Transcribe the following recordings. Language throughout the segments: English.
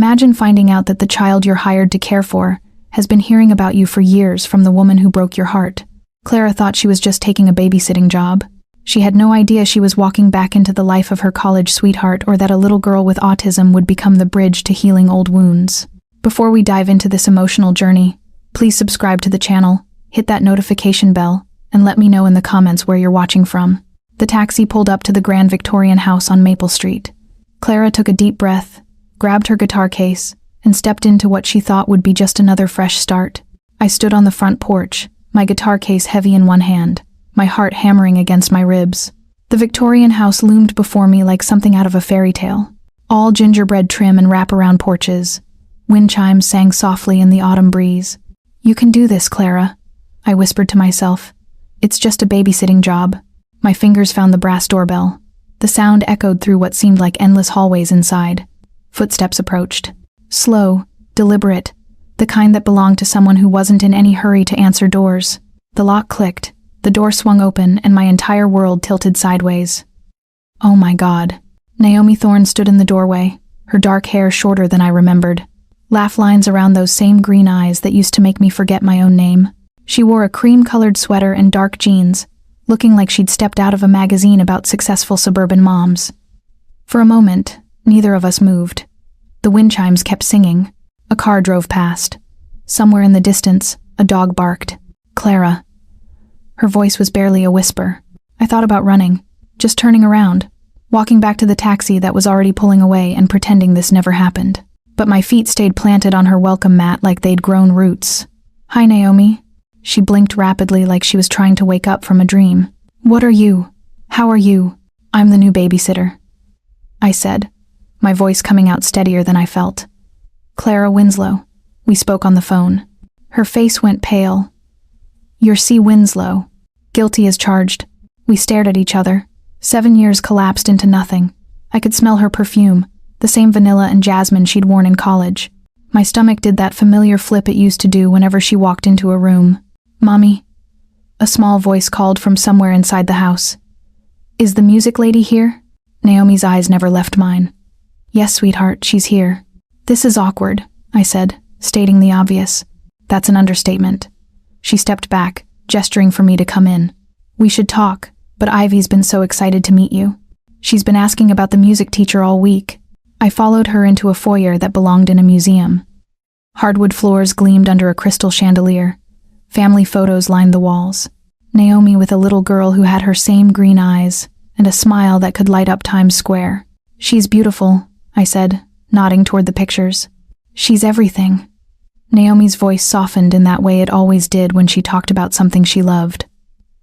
Imagine finding out that the child you're hired to care for has been hearing about you for years from the woman who broke your heart. Clara thought she was just taking a babysitting job. She had no idea she was walking back into the life of her college sweetheart, or that a little girl with autism would become the bridge to healing old wounds. Before we dive into this emotional journey, please subscribe to the channel, hit that notification bell, and let me know in the comments where you're watching from. The taxi pulled up to the Grand Victorian house on Maple Street. Clara took a deep breath, grabbed her guitar case, and stepped into what she thought would be just another fresh start. I stood on the front porch, my guitar case heavy in one hand, my heart hammering against my ribs. The Victorian house loomed before me like something out of a fairy tale. All gingerbread trim and wraparound porches. Wind chimes sang softly in the autumn breeze. "You can do this, Clara," I whispered to myself. "It's just a babysitting job." My fingers found the brass doorbell. The sound echoed through what seemed like endless hallways inside. Footsteps approached. Slow, deliberate, the kind that belonged to someone who wasn't in any hurry to answer doors. The lock clicked, the door swung open, and my entire world tilted sideways. Oh my God. Naomi Thorne stood in the doorway, her dark hair shorter than I remembered. Laugh lines around those same green eyes that used to make me forget my own name. She wore a cream-colored sweater and dark jeans, looking like she'd stepped out of a magazine about successful suburban moms. For a moment, neither of us moved. The wind chimes kept singing. A car drove past. Somewhere in the distance, a dog barked. "Clara." Her voice was barely a whisper. I thought about running, just turning around, walking back to the taxi that was already pulling away and pretending this never happened. But my feet stayed planted on her welcome mat like they'd grown roots. "Hi, Naomi." She blinked rapidly like she was trying to wake up from a dream. "What are you? How are you?" "I'm the new babysitter," I said, my voice coming out steadier than I felt. "Clara Winslow." We spoke on the phone. Her face went pale. "You're C. Winslow. Guilty as charged." We stared at each other. 7 years collapsed into nothing. I could smell her perfume, the same vanilla and jasmine she'd worn in college. My stomach did that familiar flip it used to do whenever she walked into a room. "Mommy," a small voice called from somewhere inside the house. "Is the music lady here?" Naomi's eyes never left mine. "Yes, sweetheart, she's here." "This is awkward," I said, stating the obvious. "That's an understatement." She stepped back, gesturing for me to come in. "We should talk, but Ivy's been so excited to meet you. She's been asking about the music teacher all week." I followed her into a foyer that belonged in a museum. Hardwood floors gleamed under a crystal chandelier. Family photos lined the walls. Naomi with a little girl who had her same green eyes and a smile that could light up Times Square. "She's beautiful," I said, nodding toward the pictures. "She's everything." Naomi's voice softened in that way it always did when she talked about something she loved.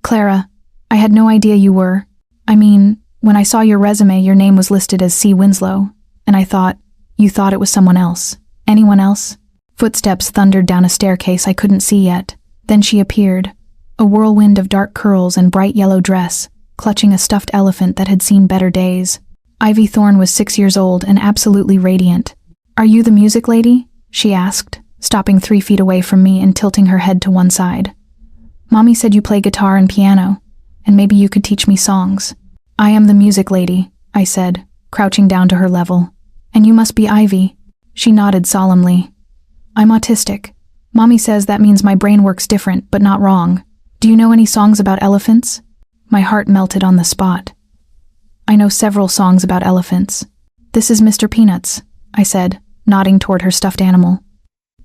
"Clara, I had no idea you were. I mean, when I saw your resume, your name was listed as C. Winslow, and I thought, you thought it was someone else. Anyone else?" Footsteps thundered down a staircase I couldn't see yet. Then she appeared, a whirlwind of dark curls and bright yellow dress, clutching a stuffed elephant that had seen better days. Ivy Thorne was 6 years old and absolutely radiant. "Are you the music lady?" she asked, stopping 3 feet away from me and tilting her head to one side. "Mommy said you play guitar and piano, and maybe you could teach me songs." "I am the music lady," I said, crouching down to her level. "And you must be Ivy." She nodded solemnly. "I'm autistic. Mommy says that means my brain works different, but not wrong. Do you know any songs about elephants?" My heart melted on the spot. "I know several songs about elephants. This is Mr. Peanuts," I said, nodding toward her stuffed animal.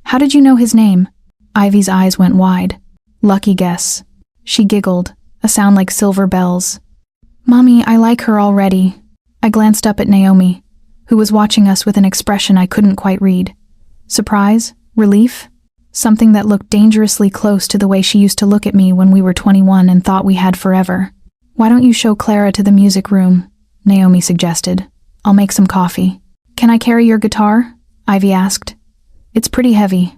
"How did you know his name?" Ivy's eyes went wide. "Lucky guess." She giggled, a sound like silver bells. "Mommy, I like her already." I glanced up at Naomi, who was watching us with an expression I couldn't quite read. Surprise? Relief? Something that looked dangerously close to the way she used to look at me when we were 21 and thought we had forever. "Why don't you show Clara to the music room?" Naomi suggested. "I'll make some coffee." "Can I carry your guitar?" Ivy asked. "It's pretty heavy."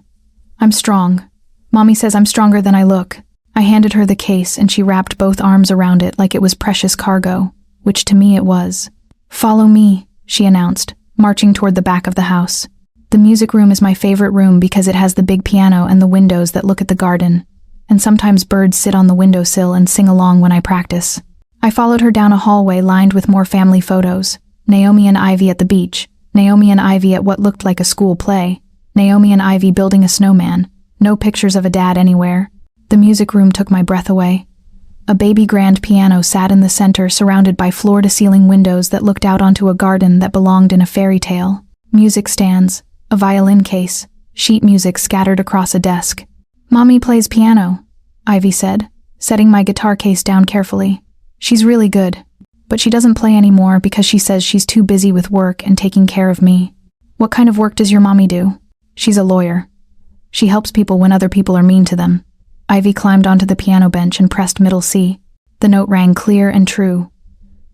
"I'm strong. Mommy says I'm stronger than I look." I handed her the case and she wrapped both arms around it like it was precious cargo, which to me it was. "Follow me," she announced, marching toward the back of the house. "The music room is my favorite room because it has the big piano and the windows that look at the garden, and sometimes birds sit on the windowsill and sing along when I practice." I followed her down a hallway lined with more family photos, Naomi and Ivy at the beach, Naomi and Ivy at what looked like a school play. Naomi and Ivy building a snowman. No pictures of a dad anywhere. The music room took my breath away. A baby grand piano sat in the center, surrounded by floor-to-ceiling windows that looked out onto a garden that belonged in a fairy tale. Music stands, a violin case, sheet music scattered across a desk. "Mommy plays piano," Ivy said, setting my guitar case down carefully. "She's really good, but she doesn't play anymore because she says she's too busy with work and taking care of me." "What kind of work does your mommy do?" "She's a lawyer. She helps people when other people are mean to them." Ivy climbed onto the piano bench and pressed middle C. The note rang clear and true.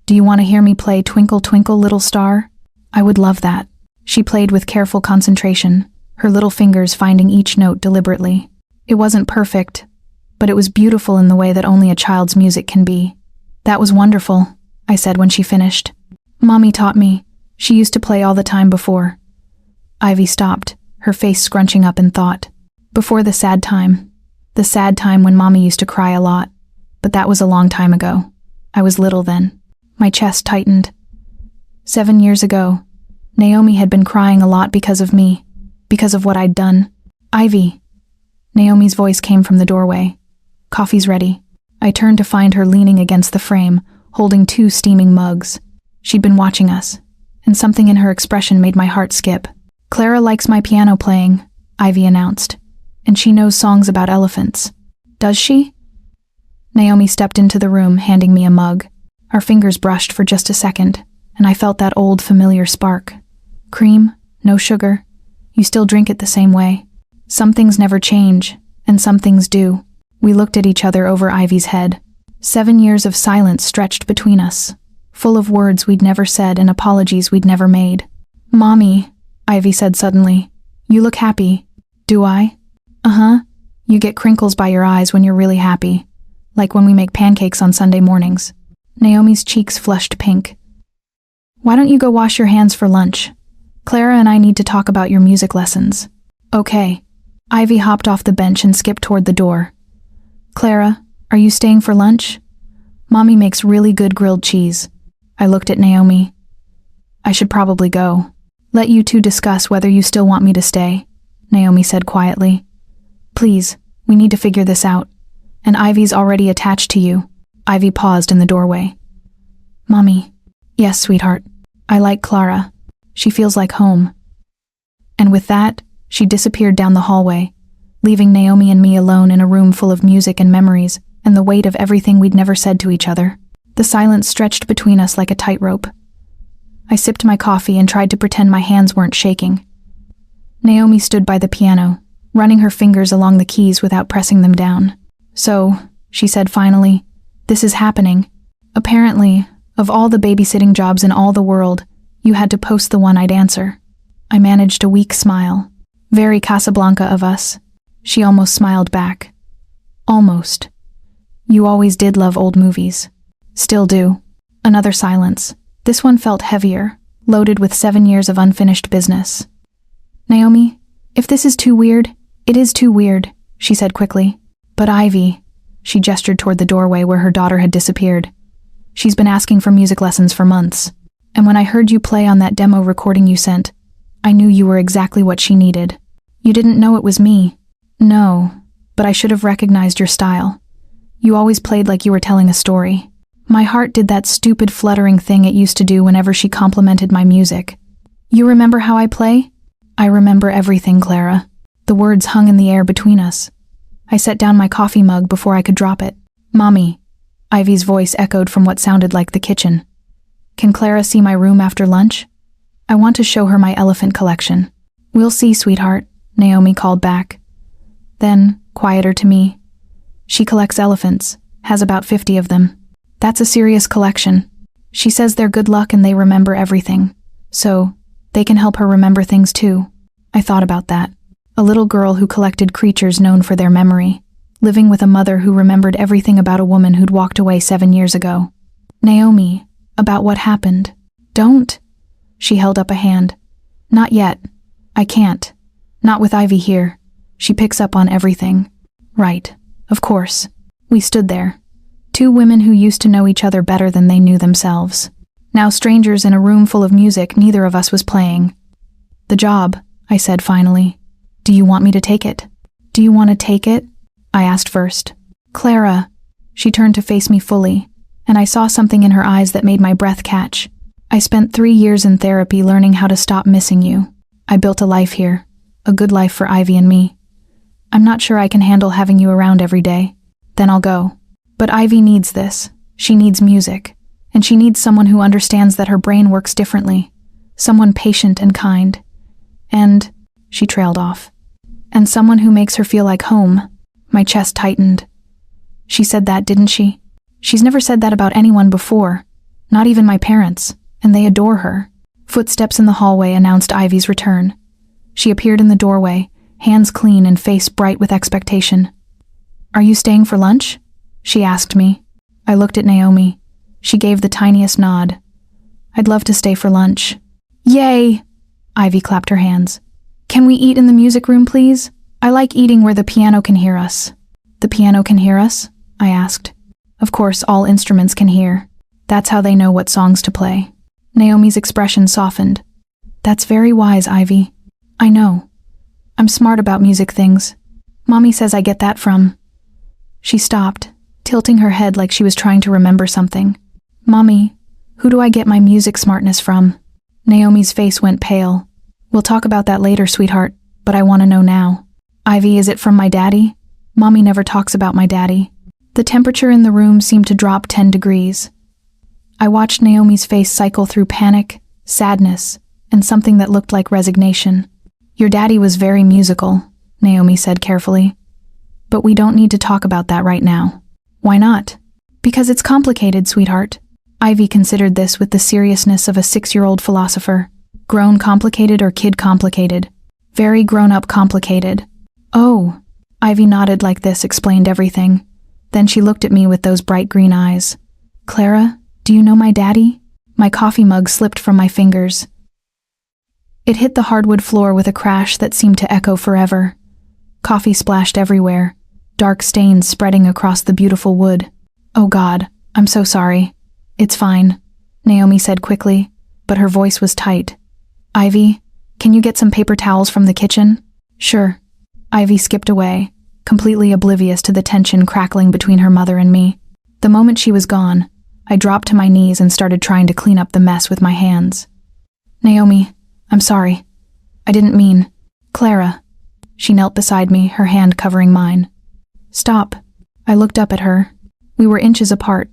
"Do you want to hear me play Twinkle, Twinkle, Little Star?" "I would love that." She played with careful concentration, her little fingers finding each note deliberately. It wasn't perfect, but it was beautiful in the way that only a child's music can be. "That was wonderful," I said when she finished. "Mommy taught me. She used to play all the time before." Ivy stopped, her face scrunching up in thought. "Before the sad time. The sad time when Mommy used to cry a lot. But that was a long time ago. I was little then." My chest tightened. 7 years ago, Naomi had been crying a lot because of me, because of what I'd done. "Ivy." Naomi's voice came from the doorway. "Coffee's ready." I turned to find her leaning against the frame, holding 2 steaming mugs. She'd been watching us, and something in her expression made my heart skip. "Clara likes my piano playing," Ivy announced, "and she knows songs about elephants." "Does she?" Naomi stepped into the room, handing me a mug. Our fingers brushed for just a second, and I felt that old familiar spark. "Cream, no sugar. You still drink it the same way." "Some things never change, and some things do." We looked at each other over Ivy's head. 7 years of silence stretched between us, full of words we'd never said and apologies we'd never made. "Mommy," Ivy said suddenly, "you look happy." "Do I?" "Uh-huh. You get crinkles by your eyes when you're really happy, like when we make pancakes on Sunday mornings." Naomi's cheeks flushed pink. "Why don't you go wash your hands for lunch? Clara and I need to talk about your music lessons." "Okay." Ivy hopped off the bench and skipped toward the door. "Clara, are you staying for lunch? Mommy makes really good grilled cheese." I looked at Naomi. "I should probably go. Let you two discuss whether you still want me to stay," Naomi said quietly. "Please, we need to figure this out. And Ivy's already attached to you." Ivy paused in the doorway. "Mommy." "Yes, sweetheart. I like Clara. She feels like home." And with that, she disappeared down the hallway, leaving Naomi and me alone in a room full of music and memories, and the weight of everything we'd never said to each other. The silence stretched between us like a tightrope. I sipped my coffee and tried to pretend my hands weren't shaking. Naomi stood by the piano, running her fingers along the keys without pressing them down. "So," she said finally, "this is happening. Apparently, of all the babysitting jobs in all the world, you had to post the one I'd answer." I managed a weak smile. "Very Casablanca of us." She almost smiled back. "Almost. You always did love old movies." "Still do." Another silence. This one felt heavier, loaded with 7 years of unfinished business. "Naomi, if this is too weird, it is too weird," she said quickly. "But Ivy," she gestured toward the doorway where her daughter had disappeared. "She's been asking for music lessons for months. And when I heard you play on that demo recording you sent, I knew you were exactly what she needed. You didn't know it was me." "No, but I should have recognized your style. You always played like you were telling a story." My heart did that stupid fluttering thing it used to do whenever she complimented my music. "You remember how I play?" "I remember everything, Clara." The words hung in the air between us. I set down my coffee mug before I could drop it. "Mommy," Ivy's voice echoed from what sounded like the kitchen. "Can Clara see my room after lunch? I want to show her my elephant collection." "We'll see, sweetheart," Naomi called back. Then, quieter to me, "She collects elephants, has about 50 of them. That's a serious collection. She says they're good luck and they remember everything. So, they can help her remember things too." I thought about that. A little girl who collected creatures known for their memory, living with a mother who remembered everything about a woman who'd walked away 7 years ago. "Naomi, about what happened." "Don't." She held up a hand. "Not yet. I can't. Not with Ivy here. She picks up on everything." "Right. Of course." We stood there. 2 women who used to know each other better than they knew themselves. Now strangers in a room full of music neither of us was playing. "The job," I said finally. "Do you want me to take it?" "Do you want to take it?" I asked first. "Clara." She turned to face me fully, and I saw something in her eyes that made my breath catch. "I spent 3 years in therapy learning how to stop missing you. I built a life here, a good life for Ivy and me. I'm not sure I can handle having you around every day. Then I'll go. But Ivy needs this. She needs music. And she needs someone who understands that her brain works differently. Someone patient and kind. And," she trailed off, "and someone who makes her feel like home." My chest tightened. She said that, didn't she? She's never said that about anyone before. Not even my parents. And they adore her. Footsteps in the hallway announced Ivy's return. She appeared in the doorway, hands clean and face bright with expectation. "Are you staying for lunch?" she asked me. I looked at Naomi. She gave the tiniest nod. "I'd love to stay for lunch." "Yay!" Ivy clapped her hands. "Can we eat in the music room, please? I like eating where the piano can hear us." "The piano can hear us?" I asked. Of course, all instruments can hear. That's how they know what songs to play. Naomi's expression softened. "That's very wise, Ivy. I know. I'm smart about music things. Mommy says I get that from..." She stopped, tilting her head like she was trying to remember something. "Mommy, who do I get my music smartness from?" Naomi's face went pale. "We'll talk about that later, sweetheart, but I want to know now. Ivy, is it from my daddy? Mommy never talks about my daddy." The temperature in the room seemed to drop 10 degrees. I watched Naomi's face cycle through panic, sadness, and something that looked like resignation. "Your daddy was very musical," Naomi said carefully. "But we don't need to talk about that right now." "Why not?" "Because it's complicated, sweetheart." Ivy considered this with the seriousness of a 6-year-old philosopher. "Grown complicated or kid complicated?" "Very grown-up complicated." "Oh." Ivy nodded like this explained everything. Then she looked at me with those bright green eyes. "Clara, do you know my daddy?" My coffee mug slipped from my fingers. It hit the hardwood floor with a crash that seemed to echo forever. Coffee splashed everywhere, dark stains spreading across the beautiful wood. "Oh God, I'm so sorry." "It's fine," Naomi said quickly, but her voice was tight. "Ivy, can you get some paper towels from the kitchen?" "Sure." Ivy skipped away, completely oblivious to the tension crackling between her mother and me. The moment she was gone, I dropped to my knees and started trying to clean up the mess with my hands. "Naomi, I'm sorry. I didn't mean..." "Clara." She knelt beside me, her hand covering mine. "Stop." I looked up at her. We were inches apart,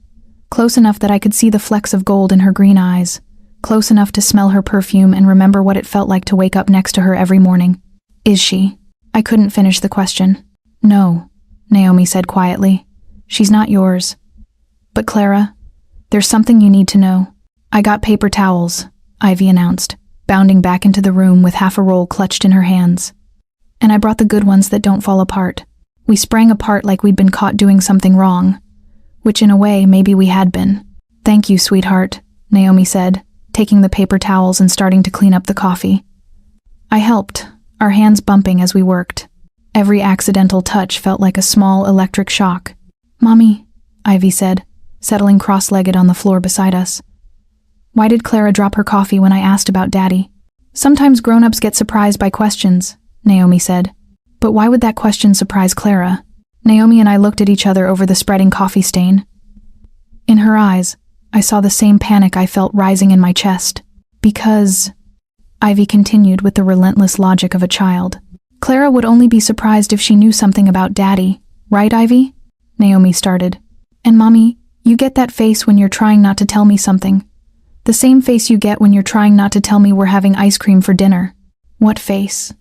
close enough that I could see the flecks of gold in her green eyes, close enough to smell her perfume and remember what it felt like to wake up next to her every morning. "Is she?" I couldn't finish the question. "No," Naomi said quietly. "She's not yours. But Clara, there's something you need to know." "I got paper towels," Ivy announced, bounding back into the room with half a roll clutched in her hands. "And I brought the good ones that don't fall apart." We sprang apart like we'd been caught doing something wrong, which in a way maybe we had been. "Thank you, sweetheart," Naomi said, taking the paper towels and starting to clean up the coffee. I helped, our hands bumping as we worked. Every accidental touch felt like a small electric shock. "Mommy," Ivy said, settling cross-legged on the floor beside us. "Why did Clara drop her coffee when I asked about Daddy?" "Sometimes grown-ups get surprised by questions," Naomi said. "But why would that question surprise Clara?" Naomi and I looked at each other over the spreading coffee stain. In her eyes, I saw the same panic I felt rising in my chest. "Because..." Ivy continued with the relentless logic of a child. "Clara would only be surprised if she knew something about Daddy, right, Ivy?" Naomi started. "And Mommy, you get that face when you're trying not to tell me something. The same face you get when you're trying not to tell me we're having ice cream for dinner." "What face?"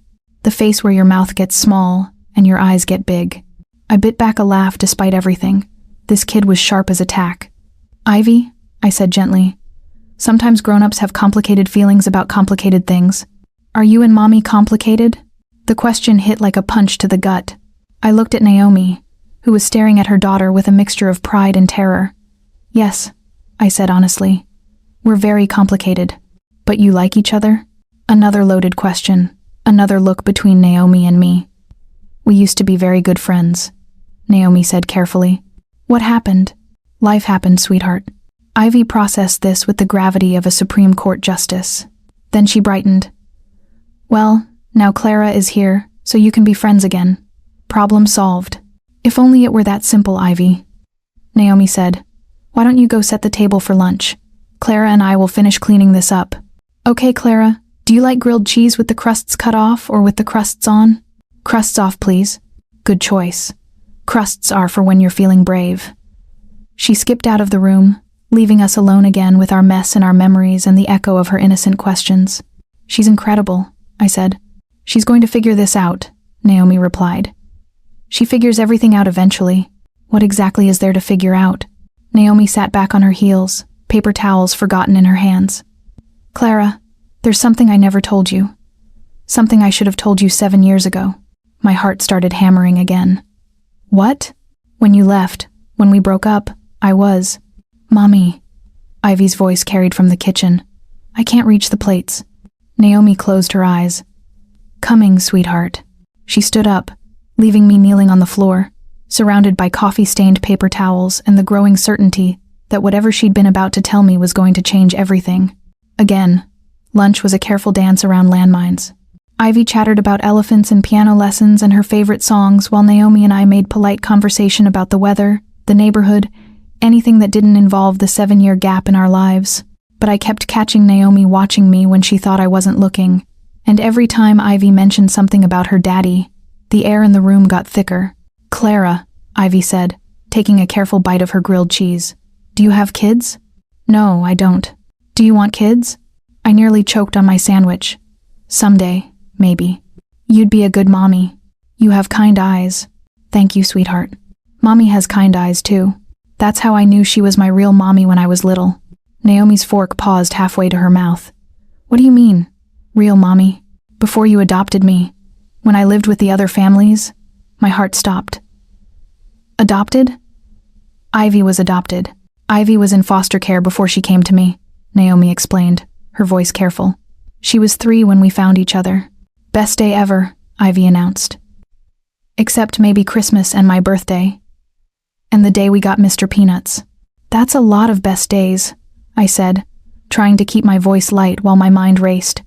"The face where your mouth gets small and your eyes get big." I bit back a laugh despite everything. This kid was sharp as a tack. "Ivy," I said gently, "sometimes grown-ups have complicated feelings about complicated things. Are you and Mommy complicated?" The question hit like a punch to the gut. I looked at Naomi, who was staring at her daughter with a mixture of pride and terror. "Yes," I said honestly. "We're very complicated. But you like each other?" Another loaded question, another look between Naomi and me. "We used to be very good friends," Naomi said carefully. "What happened?" "Life happened, sweetheart." Ivy processed this with the gravity of a Supreme Court justice. Then she brightened. Well, now Clara is here, so you can be friends again. Problem solved. If only it were that simple, Ivy. Naomi said. Why don't you go set the table for lunch? Clara and I will finish cleaning this up. Okay, Clara, do you like grilled cheese with the crusts cut off or with the crusts on? Crusts off, please. Good choice. Crusts are for when you're feeling brave. She skipped out of the room, leaving us alone again with our mess and our memories and the echo of her innocent questions. She's incredible, I said. She's going to figure this out, Naomi replied. She figures everything out eventually. What exactly is there to figure out? Naomi sat back on her heels, paper towels forgotten in her hands. Clara, there's something I never told you. Something I should have told you 7 years ago. My heart started hammering again. What? When you left, when we broke up, I was... Mommy. Ivy's voice carried from the kitchen. I can't reach the plates. Naomi closed her eyes. Coming, sweetheart. She stood up, leaving me kneeling on the floor, surrounded by coffee-stained paper towels and the growing certainty that whatever she'd been about to tell me was going to change everything. Again, lunch was a careful dance around landmines. Ivy chattered about elephants and piano lessons and her favorite songs, while Naomi and I made polite conversation about the weather, the neighborhood, anything that didn't involve the 7-year gap in our lives. But I kept catching Naomi watching me when she thought I wasn't looking, and every time Ivy mentioned something about her daddy, the air in the room got thicker. Clara, Ivy said, taking a careful bite of her grilled cheese. Do you have kids? No, I don't. Do you want kids? I nearly choked on my sandwich. Someday, maybe. You'd be a good mommy. You have kind eyes. Thank you, sweetheart. Mommy has kind eyes, too. That's how I knew she was my real mommy when I was little. Naomi's fork paused halfway to her mouth. What do you mean, real mommy? Before you adopted me, when I lived with the other families, my heart stopped. Adopted? Ivy was adopted. Ivy was in foster care before she came to me, Naomi explained, her voice careful. She was 3 when we found each other. Best day ever, Ivy announced. Except maybe Christmas and my birthday. And the day we got Mr. Peanuts. That's a lot of best days, I said, trying to keep my voice light while my mind raced.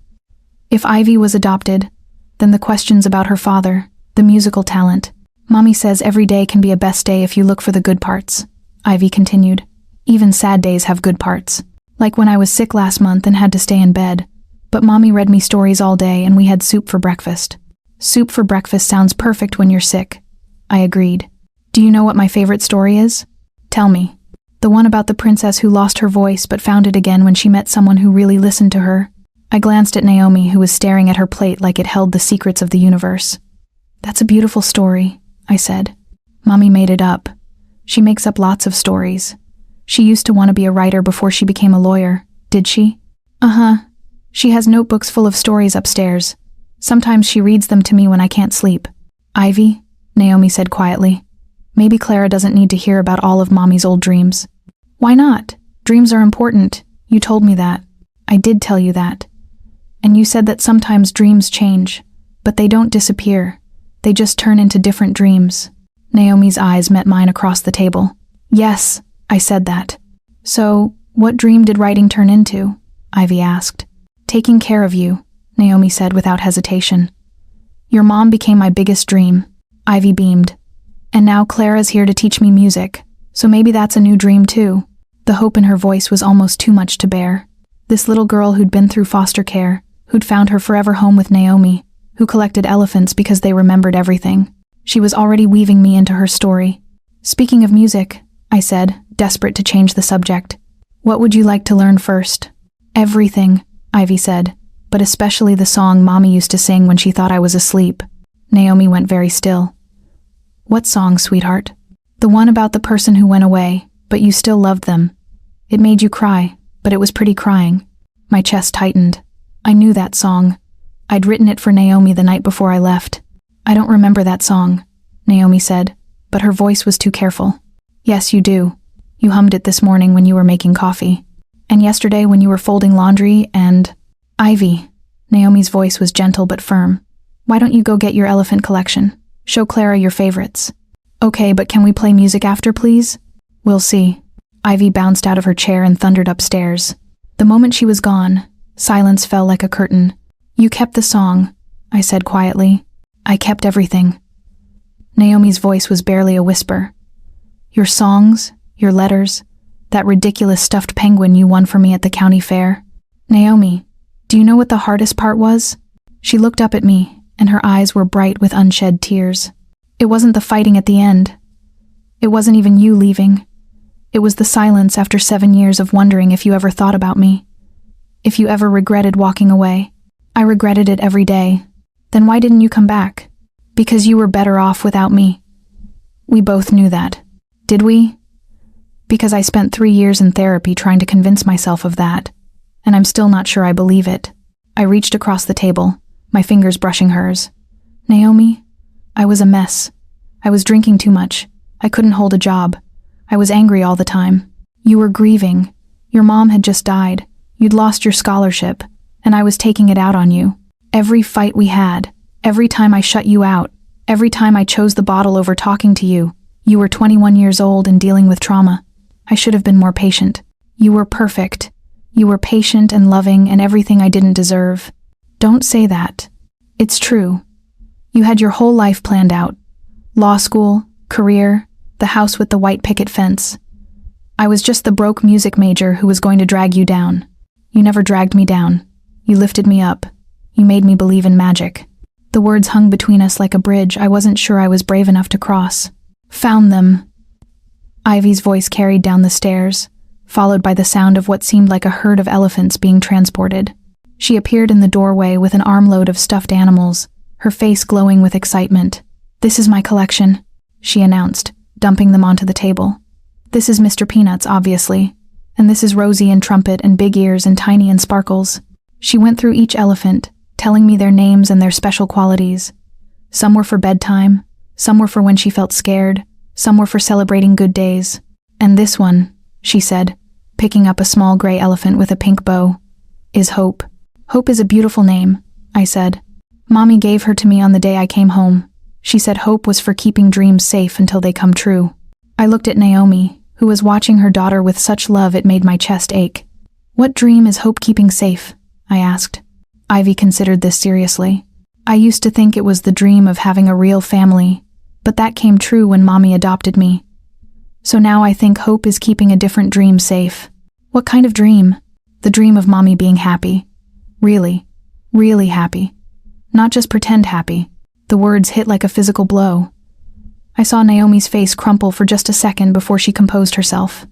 If Ivy was adopted, then the questions about her father, the musical talent. Mommy says every day can be a best day if you look for the good parts, Ivy continued. Even sad days have good parts. Like when I was sick last month and had to stay in bed. But Mommy read me stories all day and we had soup for breakfast. Soup for breakfast sounds perfect when you're sick, I agreed. Do you know what my favorite story is? Tell me. The one about the princess who lost her voice but found it again when she met someone who really listened to her. I glanced at Naomi, who was staring at her plate like it held the secrets of the universe. That's a beautiful story, I said. Mommy made it up. She makes up lots of stories. She used to want to be a writer before she became a lawyer, did she? Uh-huh. She has notebooks full of stories upstairs. Sometimes she reads them to me when I can't sleep. Ivy, Naomi said quietly. Maybe Clara doesn't need to hear about all of Mommy's old dreams. Why not? Dreams are important. You told me that. I did tell you that. And you said that sometimes dreams change, but they don't disappear. They just turn into different dreams. Naomi's eyes met mine across the table. Yes, I said that. So, what dream did writing turn into? Ivy asked. Taking care of you, Naomi said without hesitation. Your mom became my biggest dream. Ivy beamed. And now Clara's here to teach me music, so maybe that's a new dream too. The hope in her voice was almost too much to bear. This little girl who'd been through foster care, who'd found her forever home with Naomi, who collected elephants because they remembered everything. She was already weaving me into her story. Speaking of music, I said, desperate to change the subject. What would you like to learn first? Everything, Ivy said, but especially the song Mommy used to sing when she thought I was asleep. Naomi went very still. What song, sweetheart? The one about the person who went away, but you still loved them. It made you cry, but it was pretty crying. My chest tightened. I knew that song. I'd written it for Naomi the night before I left. I don't remember that song, Naomi said, but her voice was too careful. Yes, you do. You hummed it this morning when you were making coffee. And yesterday when you were folding laundry and... Ivy. Naomi's voice was gentle but firm. Why don't you go get your elephant collection? Show Clara your favorites. Okay, but can we play music after, please? We'll see. Ivy bounced out of her chair and thundered upstairs. The moment she was gone, silence fell like a curtain. "You kept the song," I said quietly. "I kept everything." Naomi's voice was barely a whisper. "Your songs, your letters, that ridiculous stuffed penguin you won for me at the county fair. Naomi, do you know what the hardest part was?" She looked up at me, and her eyes were bright with unshed tears. "It wasn't the fighting at the end. It wasn't even you leaving. It was the silence after 7 years of wondering if you ever thought about me. If you ever regretted walking away. I regretted it every day. Then why didn't you come back? Because you were better off without me. We both knew that. Did we? Because I spent 3 years in therapy trying to convince myself of that, and I'm still not sure I believe it." I reached across the table, my fingers brushing hers. "Naomi, I was a mess. I was drinking too much. I couldn't hold a job. I was angry all the time. You were grieving. Your mom had just died. You'd lost your scholarship, and I was taking it out on you. Every fight we had, every time I shut you out, every time I chose the bottle over talking to you, you were 21 years old and dealing with trauma. I should have been more patient. You were perfect. You were patient and loving and everything I didn't deserve. Don't say that. It's true. You had your whole life planned out. Law school, career, the house with the white picket fence. I was just the broke music major who was going to drag you down. You never dragged me down. You lifted me up. You made me believe in magic." The words hung between us like a bridge I wasn't sure I was brave enough to cross. "Found them." Ivy's voice carried down the stairs, followed by the sound of what seemed like a herd of elephants being transported. She appeared in the doorway with an armload of stuffed animals, her face glowing with excitement. "This is my collection," she announced, dumping them onto the table. "This is Mr. Peanuts, obviously, and this is Rosie and Trumpet and Big Ears and Tiny and Sparkles." She went through each elephant, telling me their names and their special qualities. Some were for bedtime, some were for when she felt scared, some were for celebrating good days. "And this one," she said, picking up a small gray elephant with a pink bow, "is Hope." "Hope is a beautiful name," I said. "Mommy gave her to me on the day I came home. She said hope was for keeping dreams safe until they come true." I looked at Naomi, who was watching her daughter with such love it made my chest ache. "What dream is Hope keeping safe?" I asked. Ivy considered this seriously. "I used to think it was the dream of having a real family, but that came true when Mommy adopted me. So now I think Hope is keeping a different dream safe." "What kind of dream?" "The dream of Mommy being happy. Really, really happy. Not just pretend happy." The words hit like a physical blow. I saw Naomi's face crumple for just a second before she composed herself.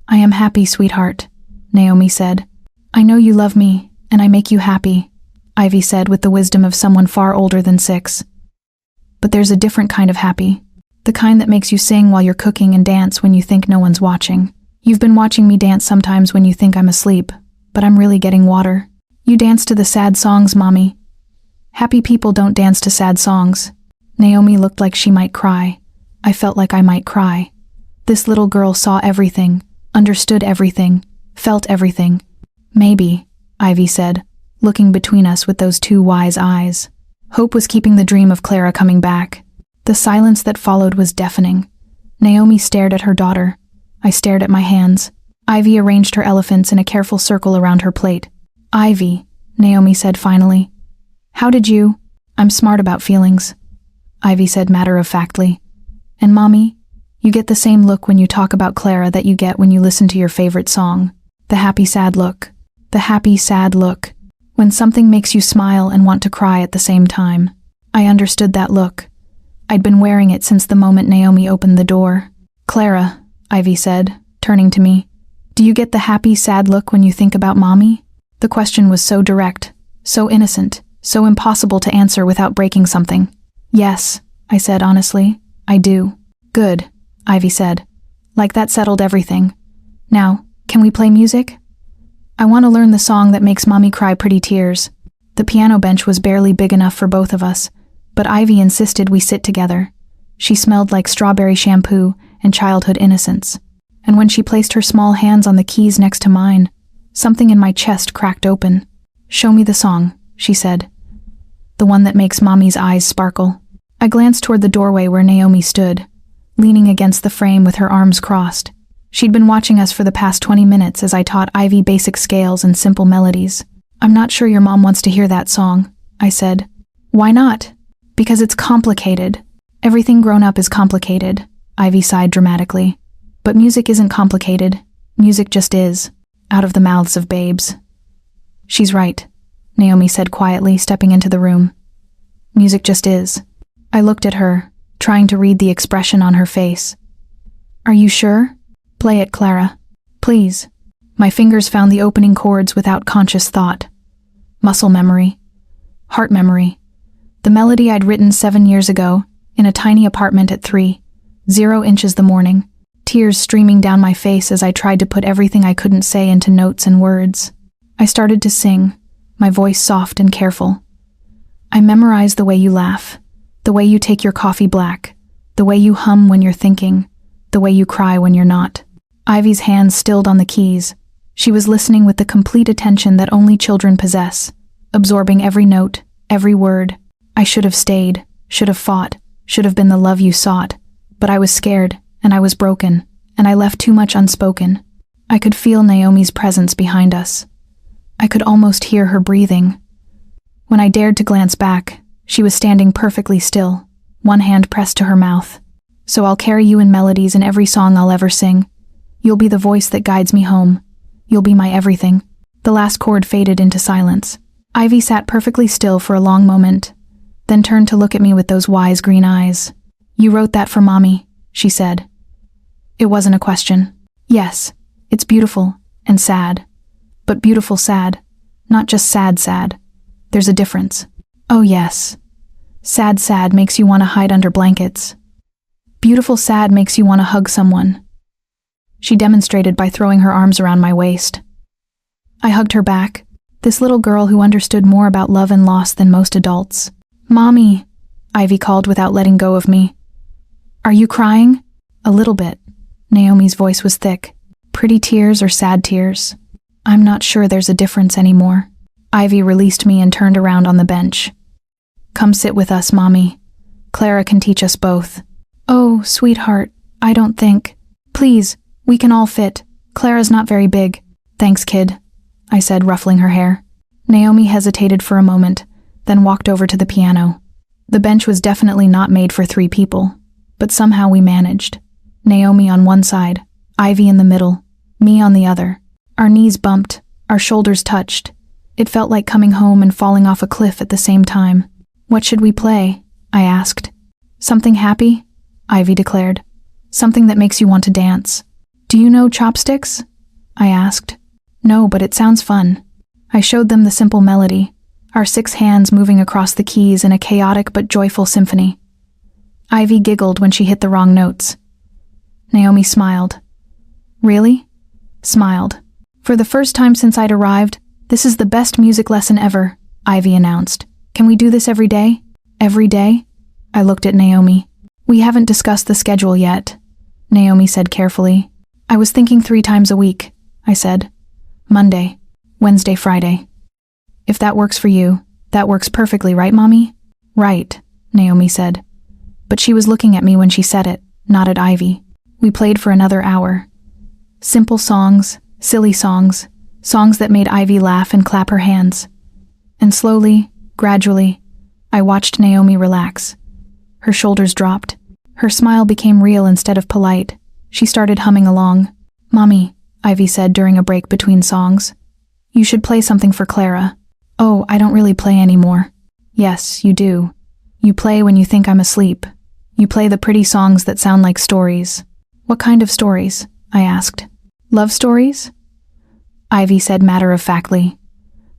"I am happy, sweetheart," Naomi said. "I know you love me, and I make you happy," Ivy said with the wisdom of someone far older than 6. "But there's a different kind of happy. The kind that makes you sing while you're cooking and dance when you think no one's watching. You've been watching me dance sometimes when you think I'm asleep, but I'm really getting water. You dance to the sad songs, Mommy. Happy people don't dance to sad songs." Naomi looked like she might cry. I felt like I might cry. This little girl saw everything, understood everything, felt everything. "Maybe," Ivy said, looking between us with those 2 wise eyes. Hope was keeping the dream of Clara coming back. The silence that followed was deafening. Naomi stared at her daughter. I stared at my hands. Ivy arranged her elephants in a careful circle around her plate. "Ivy," Naomi said finally. "How did you—" "I'm smart about feelings," Ivy said matter-of-factly. "And Mommy, you get the same look when you talk about Clara that you get when you listen to your favorite song. The happy, sad look. The happy, sad look. When something makes you smile and want to cry at the same time." I understood that look. I'd been wearing it since the moment Naomi opened the door. "Clara," Ivy said, turning to me, "do you get the happy, sad look when you think about Mommy?" The question was so direct, so innocent, so impossible to answer without breaking something. "Yes," I said honestly, "I do." "Good," Ivy said. Like that settled everything. "Now, can we play music? I want to learn the song that makes Mommy cry pretty tears." The piano bench was barely big enough for both of us, but Ivy insisted we sit together. She smelled like strawberry shampoo and childhood innocence. And when she placed her small hands on the keys next to mine, something in my chest cracked open. "Show me the song," she said. "The one that makes Mommy's eyes sparkle." I glanced toward the doorway where Naomi stood, leaning against the frame with her arms crossed. She'd been watching us for the past 20 minutes as I taught Ivy basic scales and simple melodies. "I'm not sure your mom wants to hear that song," I said. "Why not?" "Because it's complicated. Everything grown up is complicated," Ivy sighed dramatically. "But music isn't complicated. Music just is." Out of the mouths of babes. "She's right," Naomi said quietly, stepping into the room. "Music just is." I looked at her, trying to read the expression on her face. "Are you sure? Play it, Clara. Please." My fingers found the opening chords without conscious thought. Muscle memory. Heart memory. The melody I'd written 7 years ago, in a tiny apartment at 3:0 inches the morning, tears streaming down my face as I tried to put everything I couldn't say into notes and words. I started to sing, my voice soft and careful. "I memorize the way you laugh, the way you take your coffee black, the way you hum when you're thinking, the way you cry when you're not." Ivy's hands stilled on the keys. She was listening with the complete attention that only children possess, absorbing every note, every word. I should have stayed, should have fought, should have been the love you sought. But I was scared, and I was broken, and I left too much unspoken. I could feel Naomi's presence behind us. I could almost hear her breathing. When I dared to glance back, she was standing perfectly still, one hand pressed to her mouth. "So I'll carry you in melodies in every song I'll ever sing. You'll be the voice that guides me home. You'll be my everything." The last chord faded into silence. Ivy sat perfectly still for a long moment, then turned to look at me with those wise green eyes. "You wrote that for Mommy," she said. It wasn't a question. "Yes, it's beautiful and sad. But beautiful sad, not just sad sad. There's a difference." "Oh yes. Sad sad makes you want to hide under blankets. Beautiful sad makes you want to hug someone." She demonstrated by throwing her arms around my waist. I hugged her back, this little girl who understood more about love and loss than most adults. "Mommy," Ivy called without letting go of me. "Are you crying?" "A little bit." Naomi's voice was thick. "Pretty tears or sad tears? I'm not sure there's a difference anymore." Ivy released me and turned around on the bench. "Come sit with us, Mommy. Clara can teach us both." "Oh, sweetheart, I don't think. Please, we can all fit. Clara's not very big." "Thanks, kid," I said, ruffling her hair. Naomi hesitated for a moment, then walked over to the piano. The bench was definitely not made for 3 people, but somehow we managed. Naomi on one side, Ivy in the middle, me on the other. Our knees bumped, our shoulders touched. It felt like coming home and falling off a cliff at the same time. "What should we play?" I asked. "Something happy," Ivy declared. "Something that makes you want to dance." "Do you know Chopsticks?" I asked. "No, but it sounds fun." I showed them the simple melody, our 6 hands moving across the keys in a chaotic but joyful symphony. Ivy giggled when she hit the wrong notes. Naomi smiled. "Really?" Smiled. "For the first time since I'd arrived, this is the best music lesson ever," Ivy announced. "Can we do this every day?" "Every day?" I looked at Naomi. "We haven't discussed the schedule yet," Naomi said carefully. "I was thinking 3 times a week," I said. "Monday, Wednesday, Friday. If that works for you, that works perfectly, right, Mommy?" "Right," Naomi said. But she was looking at me when she said it, not at Ivy. We played for another hour. Simple songs, silly songs, songs that made Ivy laugh and clap her hands. And slowly, gradually, I watched Naomi relax. Her shoulders dropped. Her smile became real instead of polite. She started humming along. "Mommy," Ivy said during a break between songs, "you should play something for Clara." "Oh, I don't really play anymore." "Yes, you do. You play when you think I'm asleep. You play the pretty songs that sound like stories." "What kind of stories?" I asked. "Love stories?" Ivy said matter-of-factly.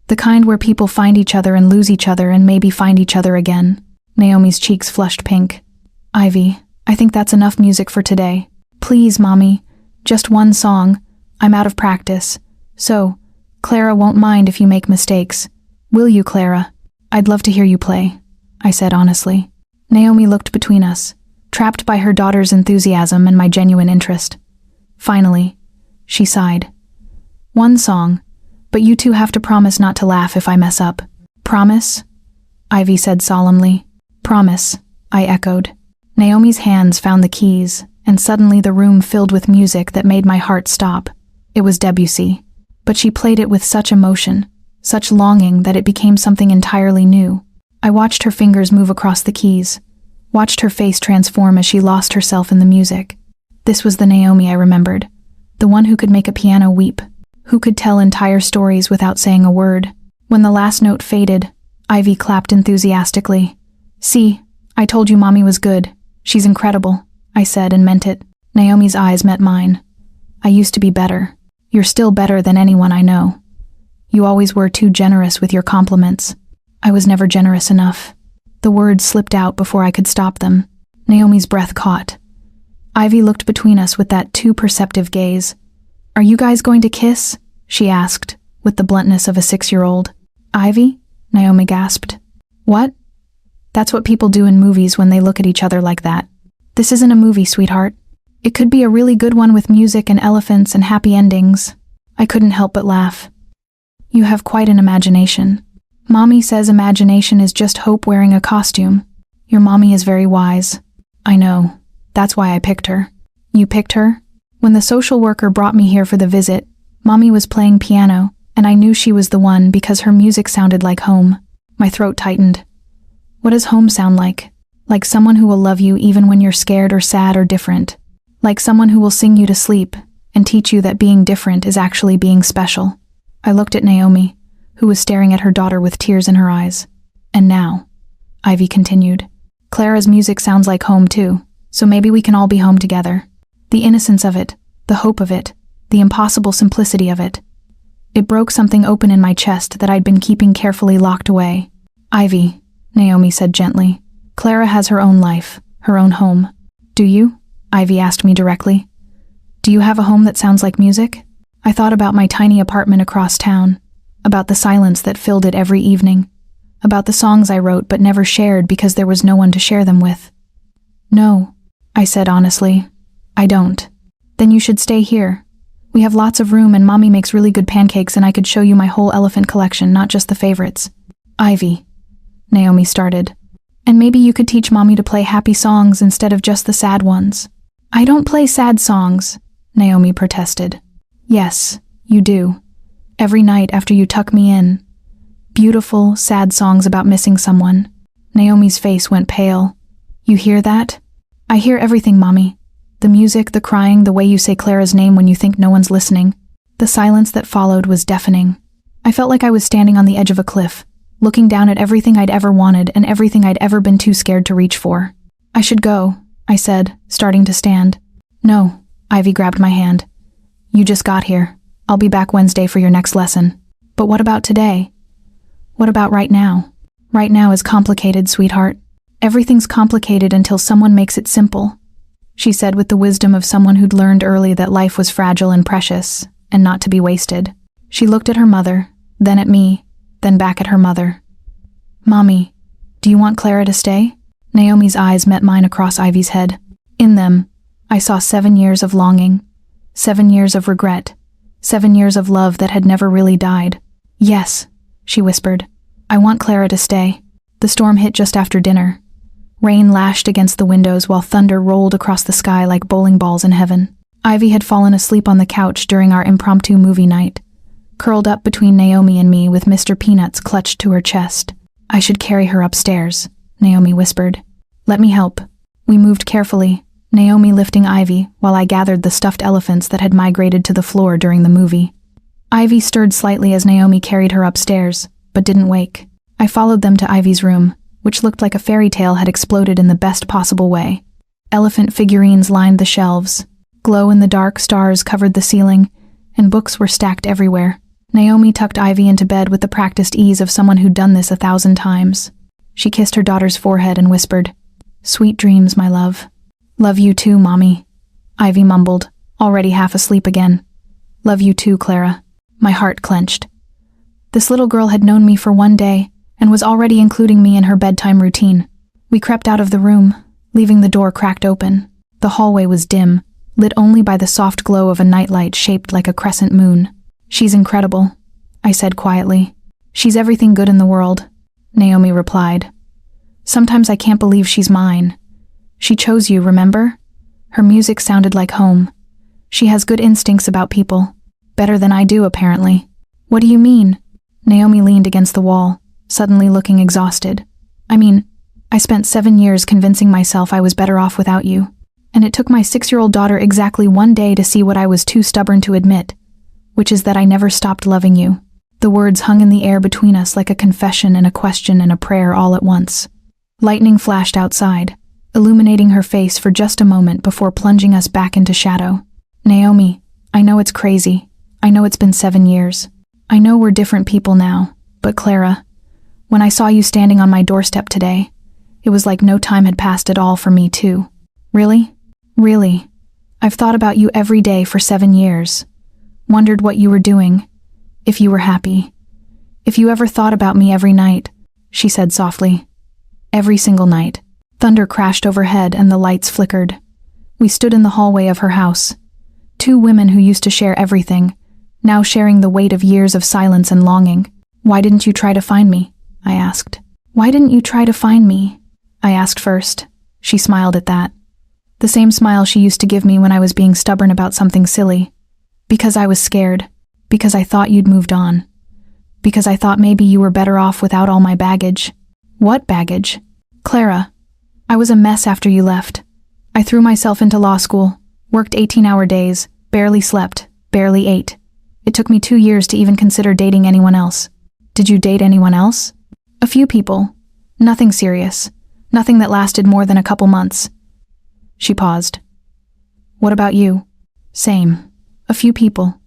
"The kind where people find each other and lose each other and maybe find each other again." Naomi's cheeks flushed pink. "Ivy, I think that's enough music for today. Please, Mommy, just one song. I'm out of practice. So, Clara won't mind if you make mistakes. Will you, Clara?" "I'd love to hear you play," I said honestly. Naomi looked between us, trapped by her daughter's enthusiasm and my genuine interest. Finally, she sighed. "One song, but you two have to promise not to laugh if I mess up." "Promise?" Ivy said solemnly. "Promise," I echoed. Naomi's hands found the keys, and suddenly the room filled with music that made my heart stop. It was Debussy. But she played it with such emotion, such longing that it became something entirely new. I watched her fingers move across the keys, watched her face transform as she lost herself in the music. This was the Naomi I remembered, the one who could make a piano weep, who could tell entire stories without saying a word. When the last note faded, Ivy clapped enthusiastically. "See, I told you Mommy was good. She's incredible," I said and meant it. Naomi's eyes met mine. "I used to be better. You're still better than anyone I know. You always were too generous with your compliments." I was never generous enough. The words slipped out before I could stop them. Naomi's breath caught. Ivy looked between us with that too perceptive gaze. "Are you guys going to kiss?" she asked, with the bluntness of a 6-year-old. "Ivy?" Naomi gasped. "What?" "That's what people do in movies when they look at each other like that. This isn't a movie, sweetheart. It could be a really good one with music and elephants and happy endings." I couldn't help but laugh. "You have quite an imagination. Mommy says imagination is just hope wearing a costume. Your mommy is very wise." "I know. That's why I picked her." "You picked her?" "When the social worker brought me here for the visit, Mommy was playing piano, and I knew she was the one because her music sounded like home." My throat tightened. "What does home sound like?" "Like someone who will love you even when you're scared or sad or different. Like someone who will sing you to sleep and teach you that being different is actually being special." I looked at Naomi, who was staring at her daughter with tears in her eyes. "And now," Ivy continued, "Clara's music sounds like home too, so maybe we can all be home together. The innocence of it, the hope of it, the impossible simplicity of it." It broke something open in my chest that I'd been keeping carefully locked away. "Ivy," Naomi said gently, "Clara has her own life, her own home." "Do you?" Ivy asked me directly. "Do you have a home that sounds like music?" I thought about my tiny apartment across town, about the silence that filled it every evening, about the songs I wrote but never shared because there was no one to share them with. "No," I said honestly, "I don't." "Then you should stay here. We have lots of room and Mommy makes really good pancakes and I could show you my whole elephant collection, not just the favorites." "Ivy," Naomi started, "and maybe you could teach Mommy to play happy songs instead of just the sad ones." "I don't play sad songs," Naomi protested. "Yes, you do. Every night after you tuck me in. Beautiful, sad songs about missing someone." Naomi's face went pale. "You hear that?" "I hear everything, Mommy. The music, the crying, the way you say Clara's name when you think no one's listening." The silence that followed was deafening. I felt like I was standing on the edge of a cliff, looking down at everything I'd ever wanted and everything I'd ever been too scared to reach for. "I should go," I said, starting to stand. "No," Ivy grabbed my hand. "You just got here. I'll be back Wednesday for your next lesson." "But what about today? What about right now?" "Right now is complicated, sweetheart. Everything's complicated until someone makes it simple," she said with the wisdom of someone who'd learned early that life was fragile and precious, and not to be wasted. She looked at her mother, then at me, then back at her mother. "Mommy, do you want Clara to stay?" Naomi's eyes met mine across Ivy's head. In them, I saw 7 years of longing, 7 years of regret, 7 years of love that had never really died. "Yes," she whispered. "I want Clara to stay." The storm hit just after dinner. Rain lashed against the windows while thunder rolled across the sky like bowling balls in heaven. Ivy had fallen asleep on the couch during our impromptu movie night, curled up between Naomi and me with Mr. Peanuts clutched to her chest. "I should carry her upstairs," Naomi whispered. "Let me help." We moved carefully, Naomi lifting Ivy while I gathered the stuffed elephants that had migrated to the floor during the movie. Ivy stirred slightly as Naomi carried her upstairs, but didn't wake. I followed them to Ivy's room, which looked like a fairy tale had exploded in the best possible way. Elephant figurines lined the shelves, glow-in-the-dark stars covered the ceiling, and books were stacked everywhere. Naomi tucked Ivy into bed with the practiced ease of someone who'd done this 1,000 times. She kissed her daughter's forehead and whispered, "Sweet dreams, my love." "Love you too, Mommy," Ivy mumbled, already half asleep again. "Love you too, Clara." My heart clenched. This little girl had known me for 1 day and was already including me in her bedtime routine. We crept out of the room, leaving the door cracked open. The hallway was dim, lit only by the soft glow of a nightlight shaped like a crescent moon. "She's incredible," I said quietly. "She's everything good in the world," Naomi replied. "Sometimes I can't believe she's mine. She chose you, remember? Her music sounded like home. She has good instincts about people. Better than I do, apparently. What do you mean? Naomi leaned against the wall, suddenly looking exhausted. I spent 7 years convincing myself I was better off without you. And it took my 6-year-old daughter exactly 1 day to see what I was too stubborn to admit, which is that I never stopped loving you. The words hung in the air between us like a confession and a question and a prayer all at once. Lightning flashed outside, illuminating her face for just a moment before plunging us back into shadow. Naomi, I know it's crazy. I know it's been 7 years. I know we're different people now, but Clara, when I saw you standing on my doorstep today, it was like no time had passed at all for me too. Really? Really. I've thought about you every day for 7 years. Wondered what you were doing. If you were happy. If you ever thought about me every night, she said softly. Every single night. Thunder crashed overhead and the lights flickered. We stood in the hallway of her house. 2 women who used to share everything, now sharing the weight of years of silence and longing. Why didn't you try to find me? I asked. Why didn't you try to find me? I asked first. She smiled at that. The same smile she used to give me when I was being stubborn about something silly. Because I was scared. Because I thought you'd moved on. Because I thought maybe you were better off without all my baggage. What baggage? Clara, I was a mess after you left. I threw myself into law school, worked 18-hour days, barely slept, barely ate. It took me 2 years to even consider dating anyone else. Did you date anyone else? A few people. Nothing serious. Nothing that lasted more than a couple months. She paused. What about you? Same. A few people.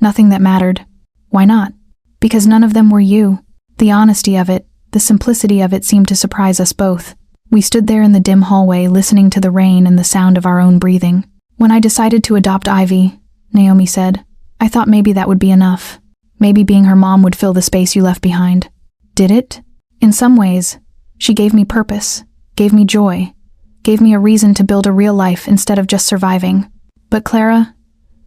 Nothing that mattered. Why not? Because none of them were you. The honesty of it, the simplicity of it seemed to surprise us both. We stood there in the dim hallway listening to the rain and the sound of our own breathing. When I decided to adopt Ivy, Naomi said, I thought maybe that would be enough. Maybe being her mom would fill the space you left behind. Did it? In some ways, she gave me purpose, gave me joy, gave me a reason to build a real life instead of just surviving. But Clara,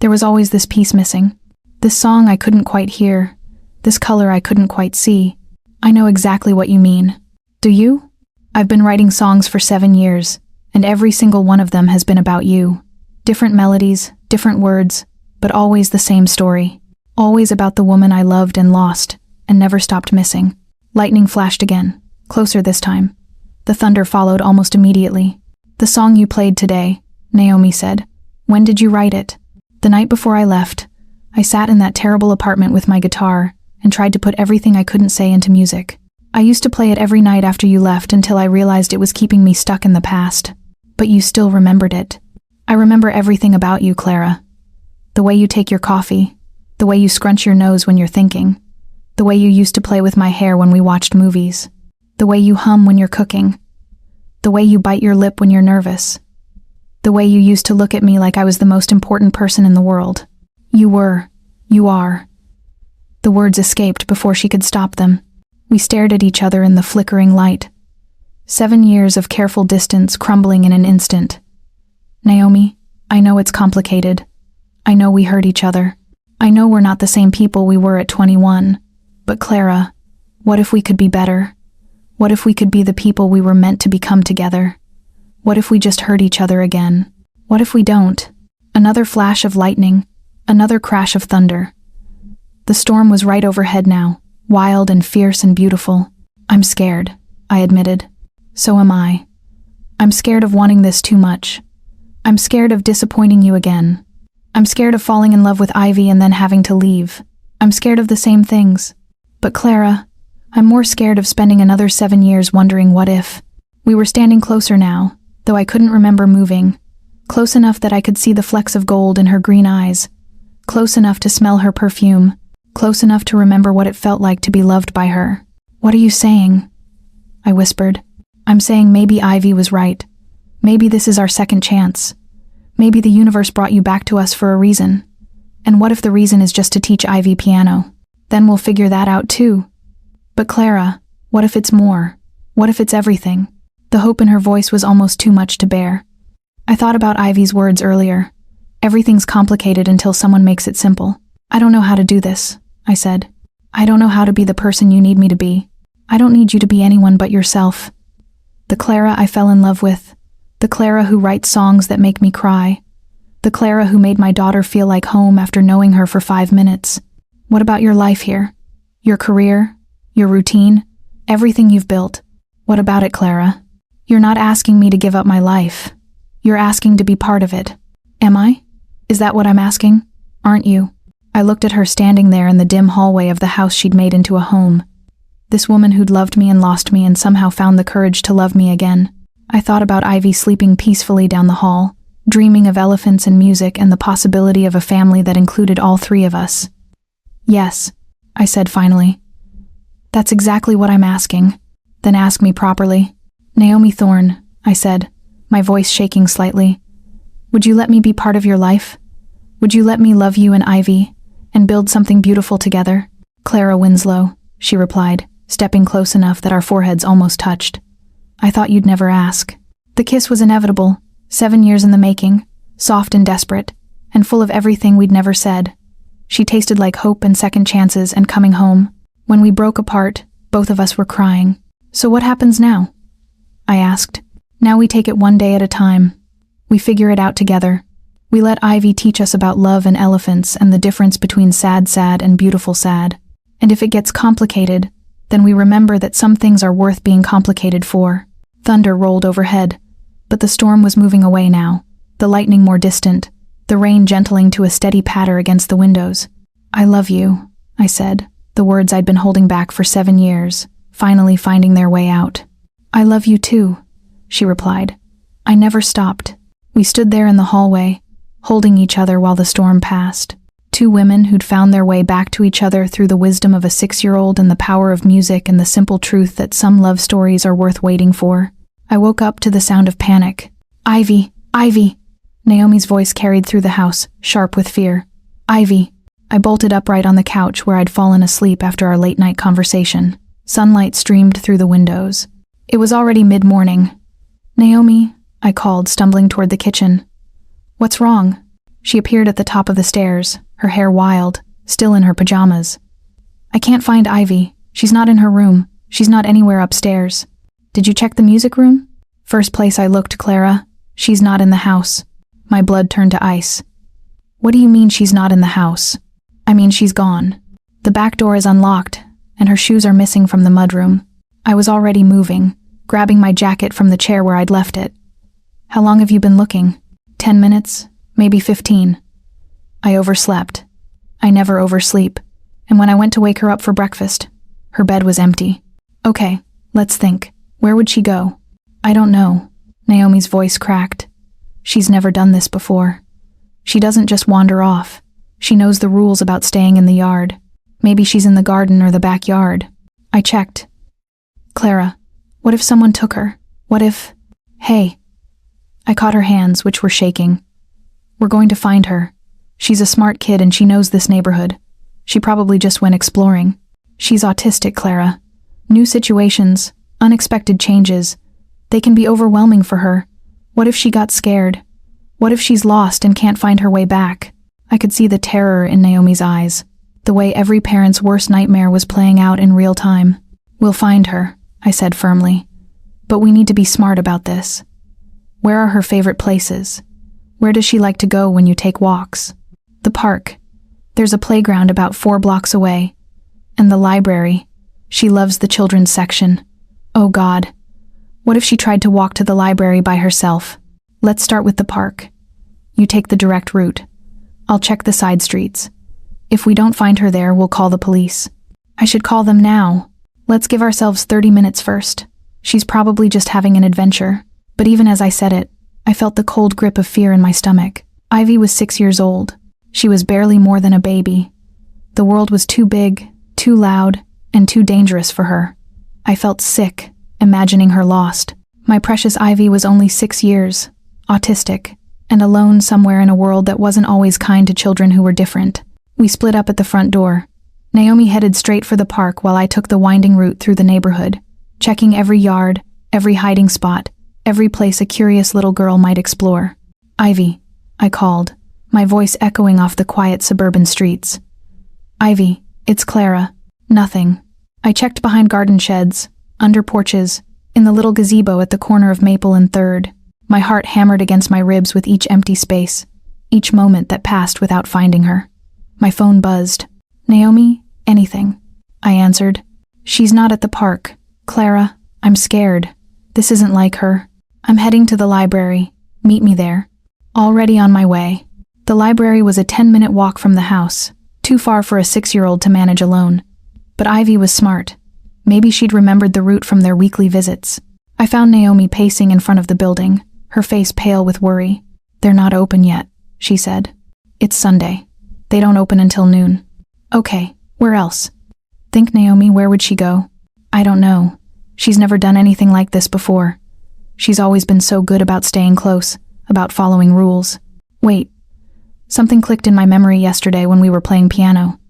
there was always this piece missing. This song I couldn't quite hear, this color I couldn't quite see. I know exactly what you mean. Do you? I've been writing songs for 7 years, and every single one of them has been about you. Different melodies, different words, but always the same story. Always about the woman I loved and lost, and never stopped missing. Lightning flashed again, closer this time. The thunder followed almost immediately. The song you played today, Naomi said. When did you write it? The night before I left. I sat in that terrible apartment with my guitar and tried to put everything I couldn't say into music. I used to play it every night after you left until I realized it was keeping me stuck in the past. But you still remembered it. I remember everything about you, Clara. The way you take your coffee, the way you scrunch your nose when you're thinking, the way you used to play with my hair when we watched movies, the way you hum when you're cooking, the way you bite your lip when you're nervous, the way you used to look at me like I was the most important person in the world. You were. You are. The words escaped before she could stop them. We stared at each other in the flickering light. 7 years of careful distance crumbling in an instant. Naomi, I know it's complicated. I know we hurt each other. I know we're not the same people we were at 21. But Clara, what if we could be better? What if we could be the people we were meant to become together? What if we just hurt each other again? What if we don't? Another flash of lightning. Another crash of thunder. The storm was right overhead now, wild and fierce and beautiful. I'm scared, I admitted. So am I. I'm scared of wanting this too much. I'm scared of disappointing you again. I'm scared of falling in love with Ivy and then having to leave. I'm scared of the same things. But Clara, I'm more scared of spending another 7 years wondering what if. We were standing closer now, though I couldn't remember moving. Close enough that I could see the flecks of gold in her green eyes. Close enough to smell her perfume. Close enough to remember what it felt like to be loved by her. What are you saying? I whispered. I'm saying maybe Ivy was right. Maybe this is our second chance. Maybe the universe brought you back to us for a reason. And what if the reason is just to teach Ivy piano? Then we'll figure that out too. But Clara, what if it's more? What if it's everything? The hope in her voice was almost too much to bear. I thought about Ivy's words earlier. Everything's complicated until someone makes it simple. I don't know how to do this, I said. I don't know how to be the person you need me to be. I don't need you to be anyone but yourself. The Clara I fell in love with, The Clara who writes songs that make me cry. The Clara who made my daughter feel like home after knowing her for 5 minutes. What about your life here? Your career? Your routine? Everything you've built? What about it, Clara? You're not asking me to give up my life. You're asking to be part of it. Am I? Is that what I'm asking? Aren't you? I looked at her standing there in the dim hallway of the house she'd made into a home. This woman who'd loved me and lost me and somehow found the courage to love me again. I thought about Ivy sleeping peacefully down the hall, dreaming of elephants and music and the possibility of a family that included all 3 of us. Yes, I said finally. That's exactly what I'm asking. Then ask me properly. Naomi Thorne, I said, my voice shaking slightly. Would you let me be part of your life? Would you let me love you and Ivy and build something beautiful together? Clara Winslow, she replied, stepping close enough that our foreheads almost touched. I thought you'd never ask. The kiss was inevitable, 7 years in the making, soft and desperate, and full of everything we'd never said. She tasted like hope and second chances and coming home. When we broke apart, both of us were crying. So what happens now? I asked. Now we take it one day at a time. We figure it out together. We let Ivy teach us about love and elephants and the difference between sad and beautiful sad. And if it gets complicated, then we remember that some things are worth being complicated for. Thunder rolled overhead, but the storm was moving away now, the lightning more distant, the rain gentling to a steady patter against the windows. I love you, I said, the words I'd been holding back for 7 years, finally finding their way out. I love you too, she replied. I never stopped. We stood there in the hallway, holding each other while the storm passed. 2 women who'd found their way back to each other through the wisdom of a 6-year-old and the power of music and the simple truth that some love stories are worth waiting for. I woke up to the sound of panic. Ivy! Ivy! Naomi's voice carried through the house, sharp with fear. Ivy! I bolted upright on the couch where I'd fallen asleep after our late-night conversation. Sunlight streamed through the windows. It was already mid-morning. Naomi, I called, stumbling toward the kitchen. What's wrong? She appeared at the top of the stairs, her hair wild, still in her pajamas. I can't find Ivy. She's not in her room. She's not anywhere upstairs. Did you check the music room? First place I looked, Clara. She's not in the house. My blood turned to ice. What do you mean she's not in the house? I mean she's gone. The back door is unlocked, and her shoes are missing from the mudroom. I was already moving, grabbing my jacket from the chair where I'd left it. How long have you been looking? 10 minutes? Maybe 15. I overslept. I never oversleep. And when I went to wake her up for breakfast, her bed was empty. Okay, let's think. Where would she go? I don't know. Naomi's voice cracked. She's never done this before. She doesn't just wander off. She knows the rules about staying in the yard. Maybe she's in the garden or the backyard. I checked. Clara, what if someone took her? What if... Hey. I caught her hands, which were shaking. We're going to find her. She's a smart kid and she knows this neighborhood. She probably just went exploring. She's autistic, Clara. New situations, unexpected changes. They can be overwhelming for her. What if she got scared? What if she's lost and can't find her way back? I could see the terror in Naomi's eyes, the way every parent's worst nightmare was playing out in real time. We'll find her, I said firmly. But we need to be smart about this. Where are her favorite places? Where does she like to go when you take walks? The park. There's a playground about 4 blocks away. And the library. She loves the children's section. Oh God. What if she tried to walk to the library by herself? Let's start with the park. You take the direct route. I'll check the side streets. If we don't find her there, we'll call the police. I should call them now. Let's give ourselves 30 minutes first. She's probably just having an adventure. But even as I said it, I felt the cold grip of fear in my stomach. Ivy was 6 years old. She was barely more than a baby. The world was too big, too loud, and too dangerous for her. I felt sick, imagining her lost. My precious Ivy was only 6 years, autistic, and alone somewhere in a world that wasn't always kind to children who were different. We split up at the front door. Naomi headed straight for the park while I took the winding route through the neighborhood, checking every yard, every hiding spot, every place a curious little girl might explore. Ivy, I called, my voice echoing off the quiet suburban streets. Ivy, it's Clara. Nothing. I checked behind garden sheds, under porches, in the little gazebo at the corner of Maple and 3rd. My heart hammered against my ribs with each empty space, each moment that passed without finding her. My phone buzzed. "Naomi, anything," I answered. "She's not at the park. Clara, I'm scared. This isn't like her. I'm heading to the library. Meet me there." Already on my way. The library was a 10-minute walk from the house, too far for a 6-year-old to manage alone. But Ivy was smart. Maybe she'd remembered the route from their weekly visits. I found Naomi pacing in front of the building, her face pale with worry. "They're not open yet," she said. "It's Sunday. They don't open until noon." "Okay, where else?" "Think, Naomi, where would she go?" "I don't know. She's never done anything like this before. She's always been so good about staying close, about following rules." Wait. Something clicked in my memory yesterday when we were playing piano.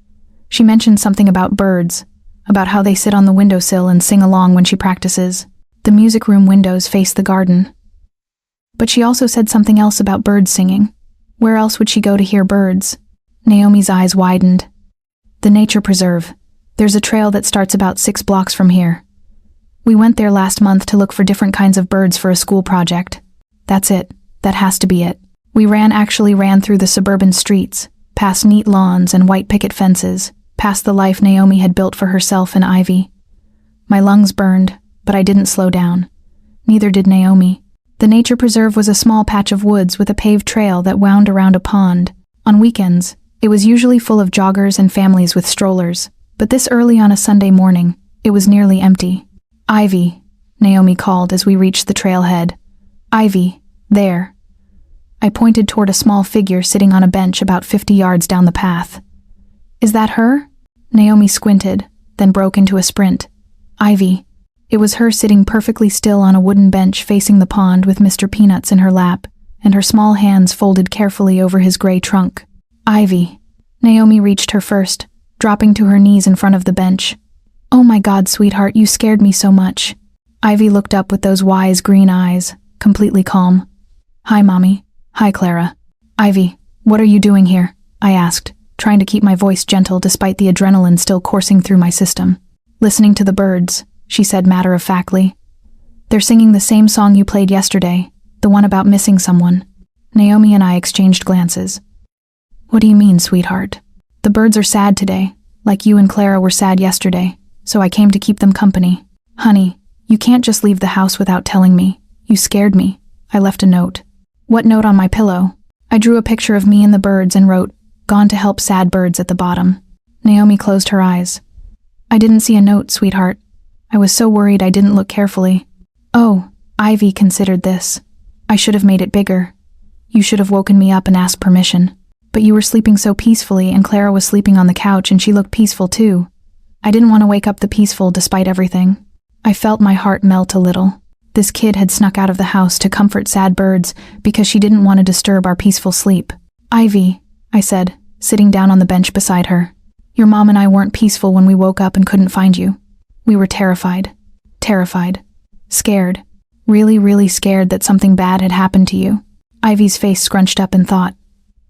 She mentioned something about birds, about how they sit on the windowsill and sing along when she practices. The music room windows face the garden. But she also said something else about birds singing. Where else would she go to hear birds? Naomi's eyes widened. "The nature preserve. There's a trail that starts about 6 blocks from here. We went there last month to look for different kinds of birds for a school project. That's it. That has to be it. We actually ran through the suburban streets, past neat lawns and white picket fences, past the life Naomi had built for herself and Ivy. My lungs burned, but I didn't slow down. Neither did Naomi. The nature preserve was a small patch of woods with a paved trail that wound around a pond. On weekends, it was usually full of joggers and families with strollers, but this early on a Sunday morning, it was nearly empty. "Ivy," Naomi called as we reached the trailhead. "Ivy, there." I pointed toward a small figure sitting on a bench about 50 yards down the path. "Is that her?" Naomi squinted, then broke into a sprint. "Ivy." It was her sitting perfectly still on a wooden bench facing the pond with Mr. Peanuts in her lap, and her small hands folded carefully over his gray trunk. "Ivy." Naomi reached her first, dropping to her knees in front of the bench. "Oh my God, sweetheart, you scared me so much." Ivy looked up with those wise green eyes, completely calm. "Hi, Mommy. Hi, Clara." "Ivy, what are you doing here?" I asked, trying to keep my voice gentle despite the adrenaline still coursing through my system. "Listening to the birds," she said matter-of-factly. "They're singing the same song you played yesterday, the one about missing someone." Naomi and I exchanged glances. "What do you mean, sweetheart?" "The birds are sad today, like you and Clara were sad yesterday, so I came to keep them company." "Honey, you can't just leave the house without telling me. You scared me." I left a note. "What note on my pillow?" I drew a picture of me and the birds and wrote, "Gone to help sad birds" at the bottom. Naomi closed her eyes. "I didn't see a note, sweetheart. I was so worried I didn't look carefully." "Oh," Ivy considered this. "I should have made it bigger. You should have woken me up and asked permission. But you were sleeping so peacefully and Clara was sleeping on the couch and she looked peaceful too. I didn't want to wake up the peaceful despite everything." I felt my heart melt a little. This kid had snuck out of the house to comfort sad birds because she didn't want to disturb our peaceful sleep. "Ivy," I said, sitting down on the bench beside her. "Your mom and I weren't peaceful when we woke up and couldn't find you. We were terrified. Terrified. Scared. Really, really scared that something bad had happened to you." Ivy's face scrunched up in thought.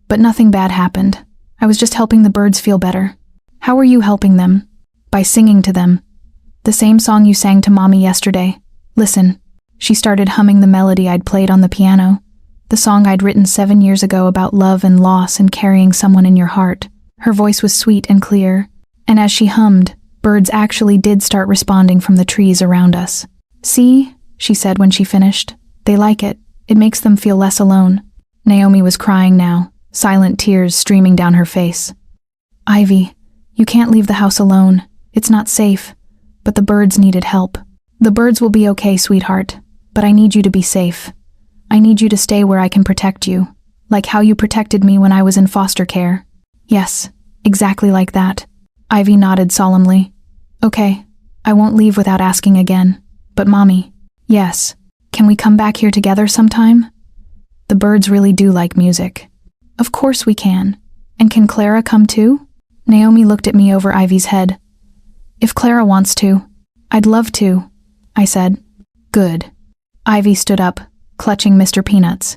"But nothing bad happened. I was just helping the birds feel better." "How were you helping them?" "By singing to them. The same song you sang to Mommy yesterday. Listen." She started humming the melody I'd played on the piano, the song I'd written 7 years ago about love and loss and carrying someone in your heart. Her voice was sweet and clear, and as she hummed, birds actually did start responding from the trees around us. "See," she said when she finished. "They like it. It makes them feel less alone." Naomi was crying now, silent tears streaming down her face. "Ivy, you can't leave the house alone. It's not safe. But the birds needed help." "The birds will be okay, sweetheart. But I need you to be safe. I need you to stay where I can protect you, like how you protected me when I was in foster care." "Yes, exactly like that." Ivy nodded solemnly. "Okay, I won't leave without asking again. But Mommy." "Yes, can we come back here together sometime?" "The birds really do like music." "Of course we can. And can Clara come too?" Naomi looked at me over Ivy's head. "If Clara wants to, I'd love to," I said. "Good." Ivy stood up, clutching Mr. Peanuts.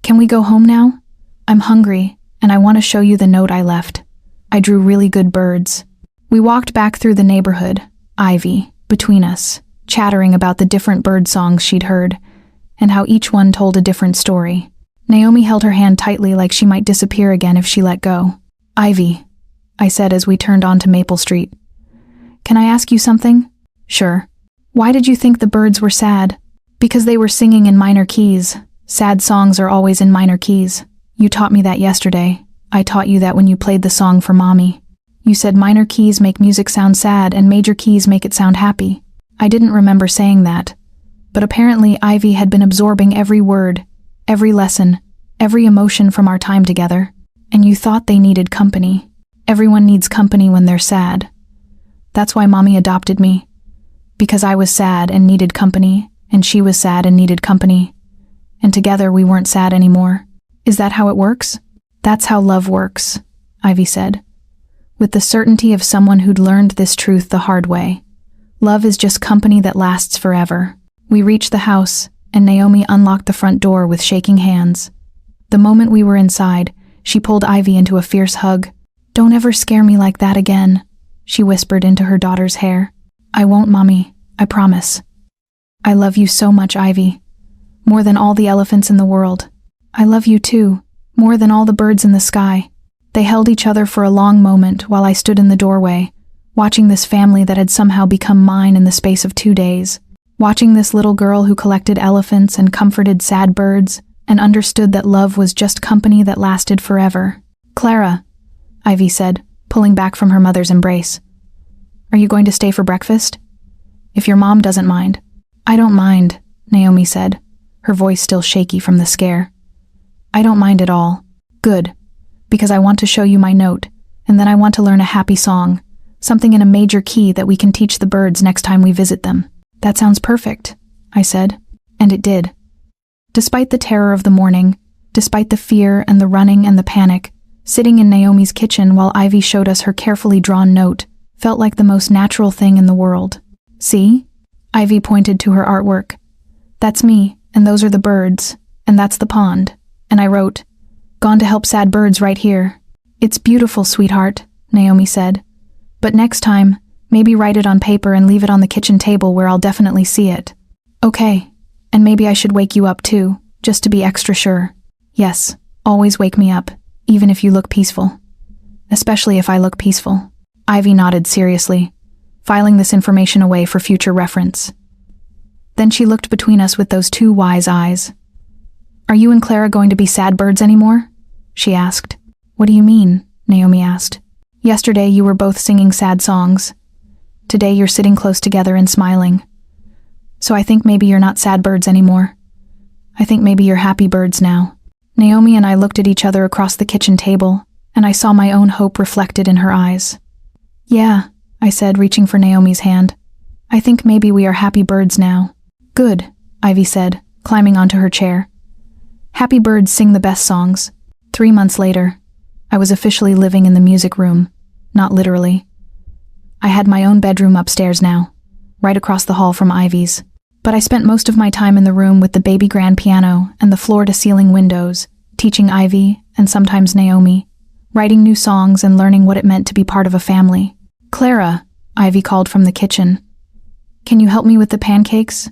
"Can we go home now? I'm hungry, and I want to show you the note I left. I drew really good birds." We walked back through the neighborhood, Ivy, between us, chattering about the different bird songs she'd heard, and how each one told a different story. Naomi held her hand tightly like she might disappear again if she let go. "Ivy," I said as we turned onto Maple Street. "Can I ask you something?" "Sure." "Why did you think the birds were sad?" "Because they were singing in minor keys. Sad songs are always in minor keys. You taught me that yesterday. I taught you that when you played the song for Mommy. You said minor keys make music sound sad and major keys make it sound happy." I didn't remember saying that, but apparently Ivy had been absorbing every word, every lesson, every emotion from our time together. "And you thought they needed company. Everyone needs company when they're sad. That's why Mommy adopted me. Because I was sad and needed company, and she was sad and needed company. And together we weren't sad anymore. Is that how it works?" "That's how love works," Ivy said, with the certainty of someone who'd learned this truth the hard way. Love is just company that lasts forever. We reached the house, and Naomi unlocked the front door with shaking hands. The moment we were inside, she pulled Ivy into a fierce hug. "Don't ever scare me like that again," she whispered into her daughter's hair. "I won't, Mommy, I promise." "I love you so much, Ivy. More than all the elephants in the world. I love you too, more than all the birds in the sky." They held each other for a long moment while I stood in the doorway, watching this family that had somehow become mine in the space of 2 days. Watching this little girl who collected elephants and comforted sad birds and understood that love was just company that lasted forever. "Clara," Ivy said, pulling back from her mother's embrace. "Are you going to stay for breakfast? If your mom doesn't mind." "I don't mind," Naomi said, her voice still shaky from the scare. "I don't mind at all." "Good, because I want to show you my note, and then I want to learn a happy song, something in a major key that we can teach the birds next time we visit them." "That sounds perfect," I said, and it did. Despite the terror of the morning, despite the fear and the running and the panic, sitting in Naomi's kitchen while Ivy showed us her carefully drawn note felt like the most natural thing in the world. "See?" Ivy pointed to her artwork. "That's me, and those are the birds, and that's the pond." And I wrote, "Gone to help sad birds right here." "It's beautiful, sweetheart," Naomi said. "But next time, maybe write it on paper and leave it on the kitchen table where I'll definitely see it." "Okay, and maybe I should wake you up too, just to be extra sure." "Yes, always wake me up, even if you look peaceful. Especially if I look peaceful." Ivy nodded seriously, filing this information away for future reference. Then she looked between us with those 2 wise eyes. "Are you and Clara going to be sad birds anymore?" she asked. "What do you mean?" Naomi asked. "Yesterday you were both singing sad songs. Today you're sitting close together and smiling. So I think maybe you're not sad birds anymore. I think maybe you're happy birds now." Naomi and I looked at each other across the kitchen table, and I saw my own hope reflected in her eyes. "Yeah," I said, reaching for Naomi's hand. "I think maybe we are happy birds now." "Good," Ivy said, climbing onto her chair. "Happy birds sing the best songs." 3 months later, I was officially living in the music room, not literally. I had my own bedroom upstairs now, right across the hall from Ivy's. But I spent most of my time in the room with the baby grand piano and the floor-to-ceiling windows, teaching Ivy, and sometimes Naomi, writing new songs and learning what it meant to be part of a family. "Clara," Ivy called from the kitchen. "Can you help me with the pancakes?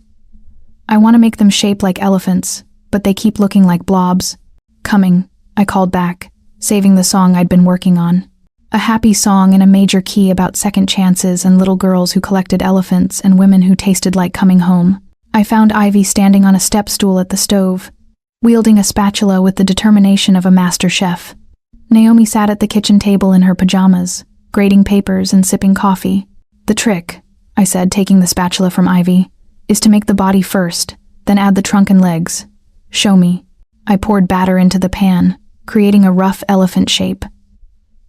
I want to make them shape like elephants, but they keep looking like blobs." "Coming," I called back, saving the song I'd been working on. A happy song in a major key about second chances and little girls who collected elephants and women who tasted like coming home. I found Ivy standing on a step stool at the stove, wielding a spatula with the determination of a master chef. Naomi sat at the kitchen table in her pajamas, grading papers and sipping coffee. "The trick," I said, taking the spatula from Ivy, "is to make the body first, then add the trunk and legs. Show me." I poured batter into the pan, creating a rough elephant shape.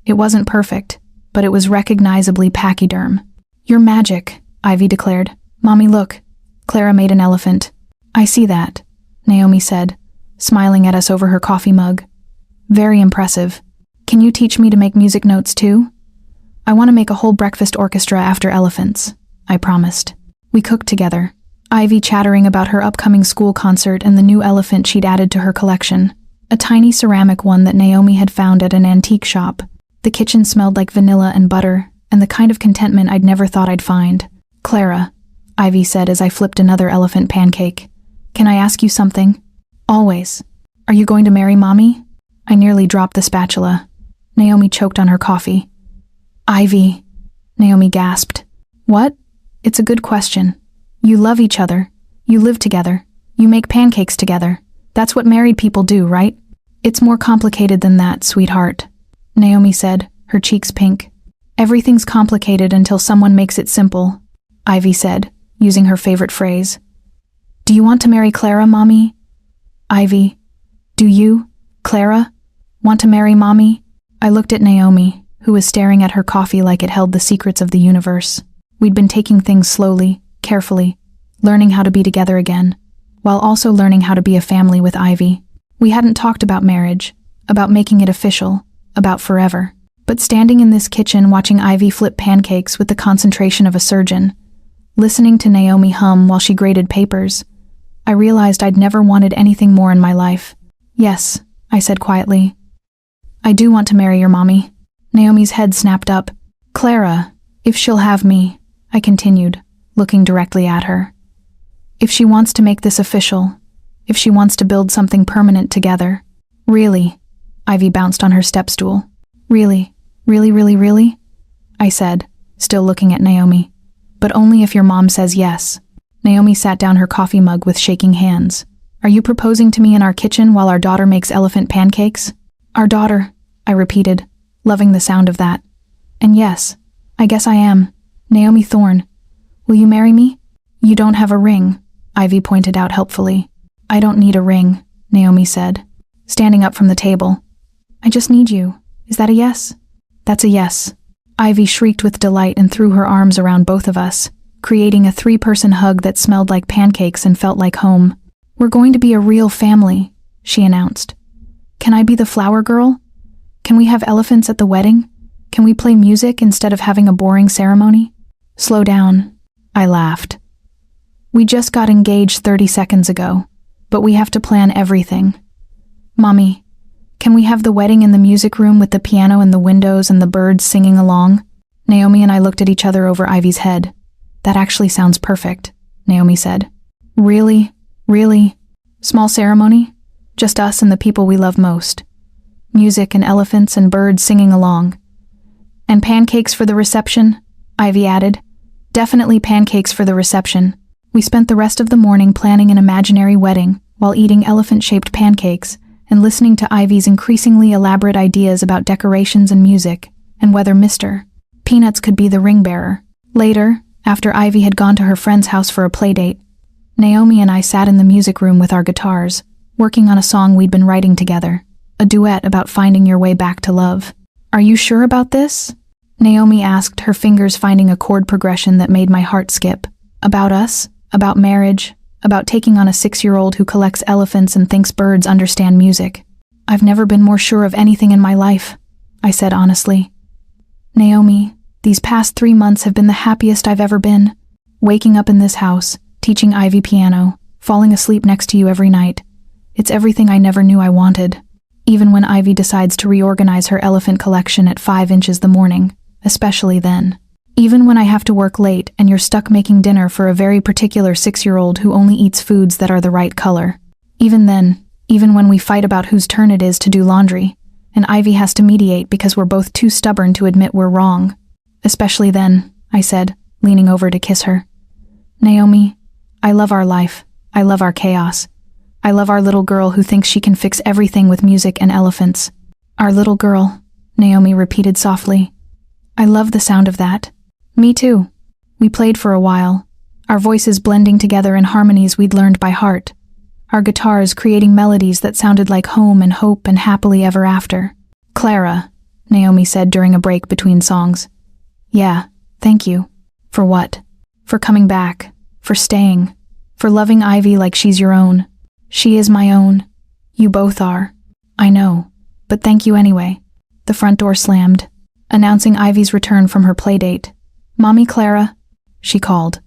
It wasn't perfect, but it was recognizably pachyderm. "You're magic," Ivy declared. "Mommy, look. Clara made an elephant." "I see that," Naomi said, smiling at us over her coffee mug. "Very impressive. Can you teach me to make music notes too? I want to make a whole breakfast orchestra after elephants," I promised. We cooked together, Ivy chattering about her upcoming school concert and the new elephant she'd added to her collection, a tiny ceramic one that Naomi had found at an antique shop. The kitchen smelled like vanilla and butter, and the kind of contentment I'd never thought I'd find. "Clara," Ivy said as I flipped another elephant pancake, Can I ask you something? Always. Are you going to marry Mommy? I nearly dropped the spatula. Naomi choked on her coffee. Ivy, Naomi gasped. What? It's a good question. You love each other. You live together. You make pancakes together. That's what married people do, right? It's more complicated than that, sweetheart, Naomi said, her cheeks pink. Everything's complicated until someone makes it simple, Ivy said, using her favorite phrase. Do you want to marry Clara, Mommy? Ivy, do you, Clara, want to marry Mommy? I looked at Naomi, who was staring at her coffee like it held the secrets of the universe. We'd been taking things slowly, carefully, learning how to be together again, while also learning how to be a family with Ivy. We hadn't talked about marriage, about making it official, about forever. But standing in this kitchen watching Ivy flip pancakes with the concentration of a surgeon, listening to Naomi hum while she graded papers, I realized I'd never wanted anything more in my life. Yes, I said quietly. I do want to marry your Mommy. Naomi's head snapped up. Clara, if she'll have me, I continued, looking directly at her. If she wants to make this official, if she wants to build something permanent together. Really? Ivy bounced on her step stool. Really? Really, really, really? I said, still looking at Naomi. But only if your mom says yes. Naomi sat down her coffee mug with shaking hands. Are you proposing to me in our kitchen while our daughter makes elephant pancakes? Our daughter, I repeated, loving the sound of that. And yes, I guess I am. Naomi Thorne. Will you marry me? You don't have a ring, Ivy pointed out helpfully. I don't need a ring, Naomi said, standing up from the table. I just need you. Is that a yes? That's a yes. Ivy shrieked with delight and threw her arms around both of us, creating a 3-person hug that smelled like pancakes and felt like home. We're going to be a real family, she announced. Can I be the flower girl? Can we have elephants at the wedding? Can we play music instead of having a boring ceremony? Slow down, I laughed. We just got engaged 30 seconds ago, but we have to plan everything. Mommy, can we have the wedding in the music room with the piano and the windows and the birds singing along? Naomi and I looked at each other over Ivy's head. That actually sounds perfect, Naomi said. Really? Really? Small ceremony? Just us and the people we love most. Music and elephants and birds singing along. And pancakes for the reception, Ivy added. Definitely pancakes for the reception. We spent the rest of the morning planning an imaginary wedding while eating elephant-shaped pancakes and listening to Ivy's increasingly elaborate ideas about decorations and music, and whether Mr. Peanuts could be the ring bearer. Later, after Ivy had gone to her friend's house for a playdate, Naomi and I sat in the music room with our guitars, working on a song we'd been writing together, a duet about finding your way back to love. Are you sure about this? Naomi asked, her fingers finding a chord progression that made my heart skip. About us? About marriage? About taking on a 6-year-old who collects elephants and thinks birds understand music. I've never been more sure of anything in my life, I said honestly. Naomi, these past 3 months have been the happiest I've ever been. Waking up in this house, teaching Ivy piano, falling asleep next to you every night. It's everything I never knew I wanted. Even when Ivy decides to reorganize her elephant collection at 5 inches the morning, especially then. Even when I have to work late and you're stuck making dinner for a very particular 6-year-old who only eats foods that are the right color. Even then, even when we fight about whose turn it is to do laundry, and Ivy has to mediate because we're both too stubborn to admit we're wrong. Especially then, I said, leaning over to kiss her. Naomi, I love our life. I love our chaos. I love our little girl who thinks she can fix everything with music and elephants. Our little girl, Naomi repeated softly. I love the sound of that. Me too. We played for a while, our voices blending together in harmonies we'd learned by heart, our guitars creating melodies that sounded like home and hope and happily ever after. Clara, Naomi said during a break between songs. Yeah, thank you. For what? For coming back, for staying, for loving Ivy like she's your own. She is my own. You both are. I know, but thank you anyway. The front door slammed, announcing Ivy's return from her playdate. Mommy Clara, she called.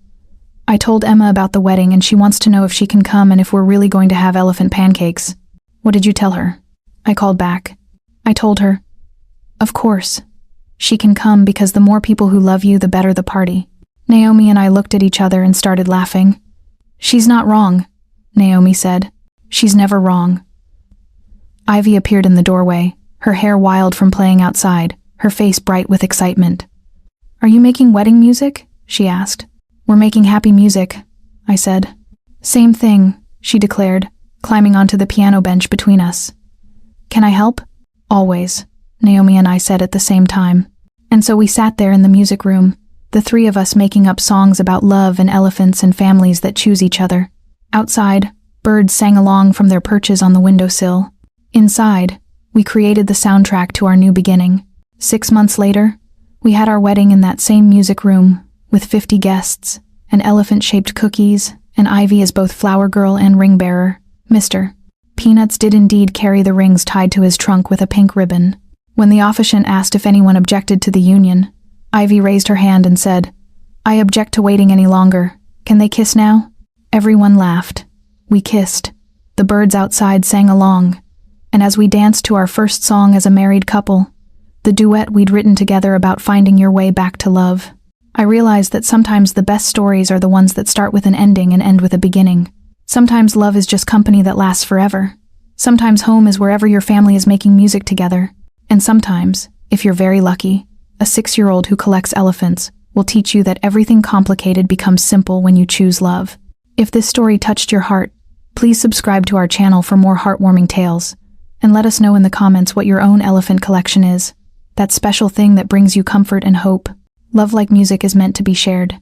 I told Emma about the wedding and she wants to know if she can come and if we're really going to have elephant pancakes. What did you tell her? I called back. I told her. Of course. She can come because the more people who love you, the better the party. Naomi and I looked at each other and started laughing. She's not wrong. Naomi said. She's never wrong. Ivy appeared in the doorway, her hair wild from playing outside, her face bright with excitement. Are you making wedding music? She asked. We're making happy music, I said. Same thing, she declared, climbing onto the piano bench between us. Can I help? Always, Naomi and I said at the same time. And so we sat there in the music room, the three of us making up songs about love and elephants and families that choose each other. Outside, birds sang along from their perches on the windowsill. Inside, we created the soundtrack to our new beginning. 6 months later, we had our wedding in that same music room, with 50 guests, and elephant-shaped cookies, and Ivy as both flower girl and ring bearer. Mr. Peanuts did indeed carry the rings tied to his trunk with a pink ribbon. When the officiant asked if anyone objected to the union, Ivy raised her hand and said, I object to waiting any longer. Can they kiss now? Everyone laughed. We kissed. The birds outside sang along. And as we danced to our first song as a married couple, the duet we'd written together about finding your way back to love, I realized that sometimes the best stories are the ones that start with an ending and end with a beginning. Sometimes love is just company that lasts forever. Sometimes home is wherever your family is making music together. And sometimes, if you're very lucky, a 6-year-old who collects elephants will teach you that everything complicated becomes simple when you choose love. If this story touched your heart, please subscribe to our channel for more heartwarming tales, and let us know in the comments what your own elephant collection is, that special thing that brings you comfort and hope. Love like music is meant to be shared.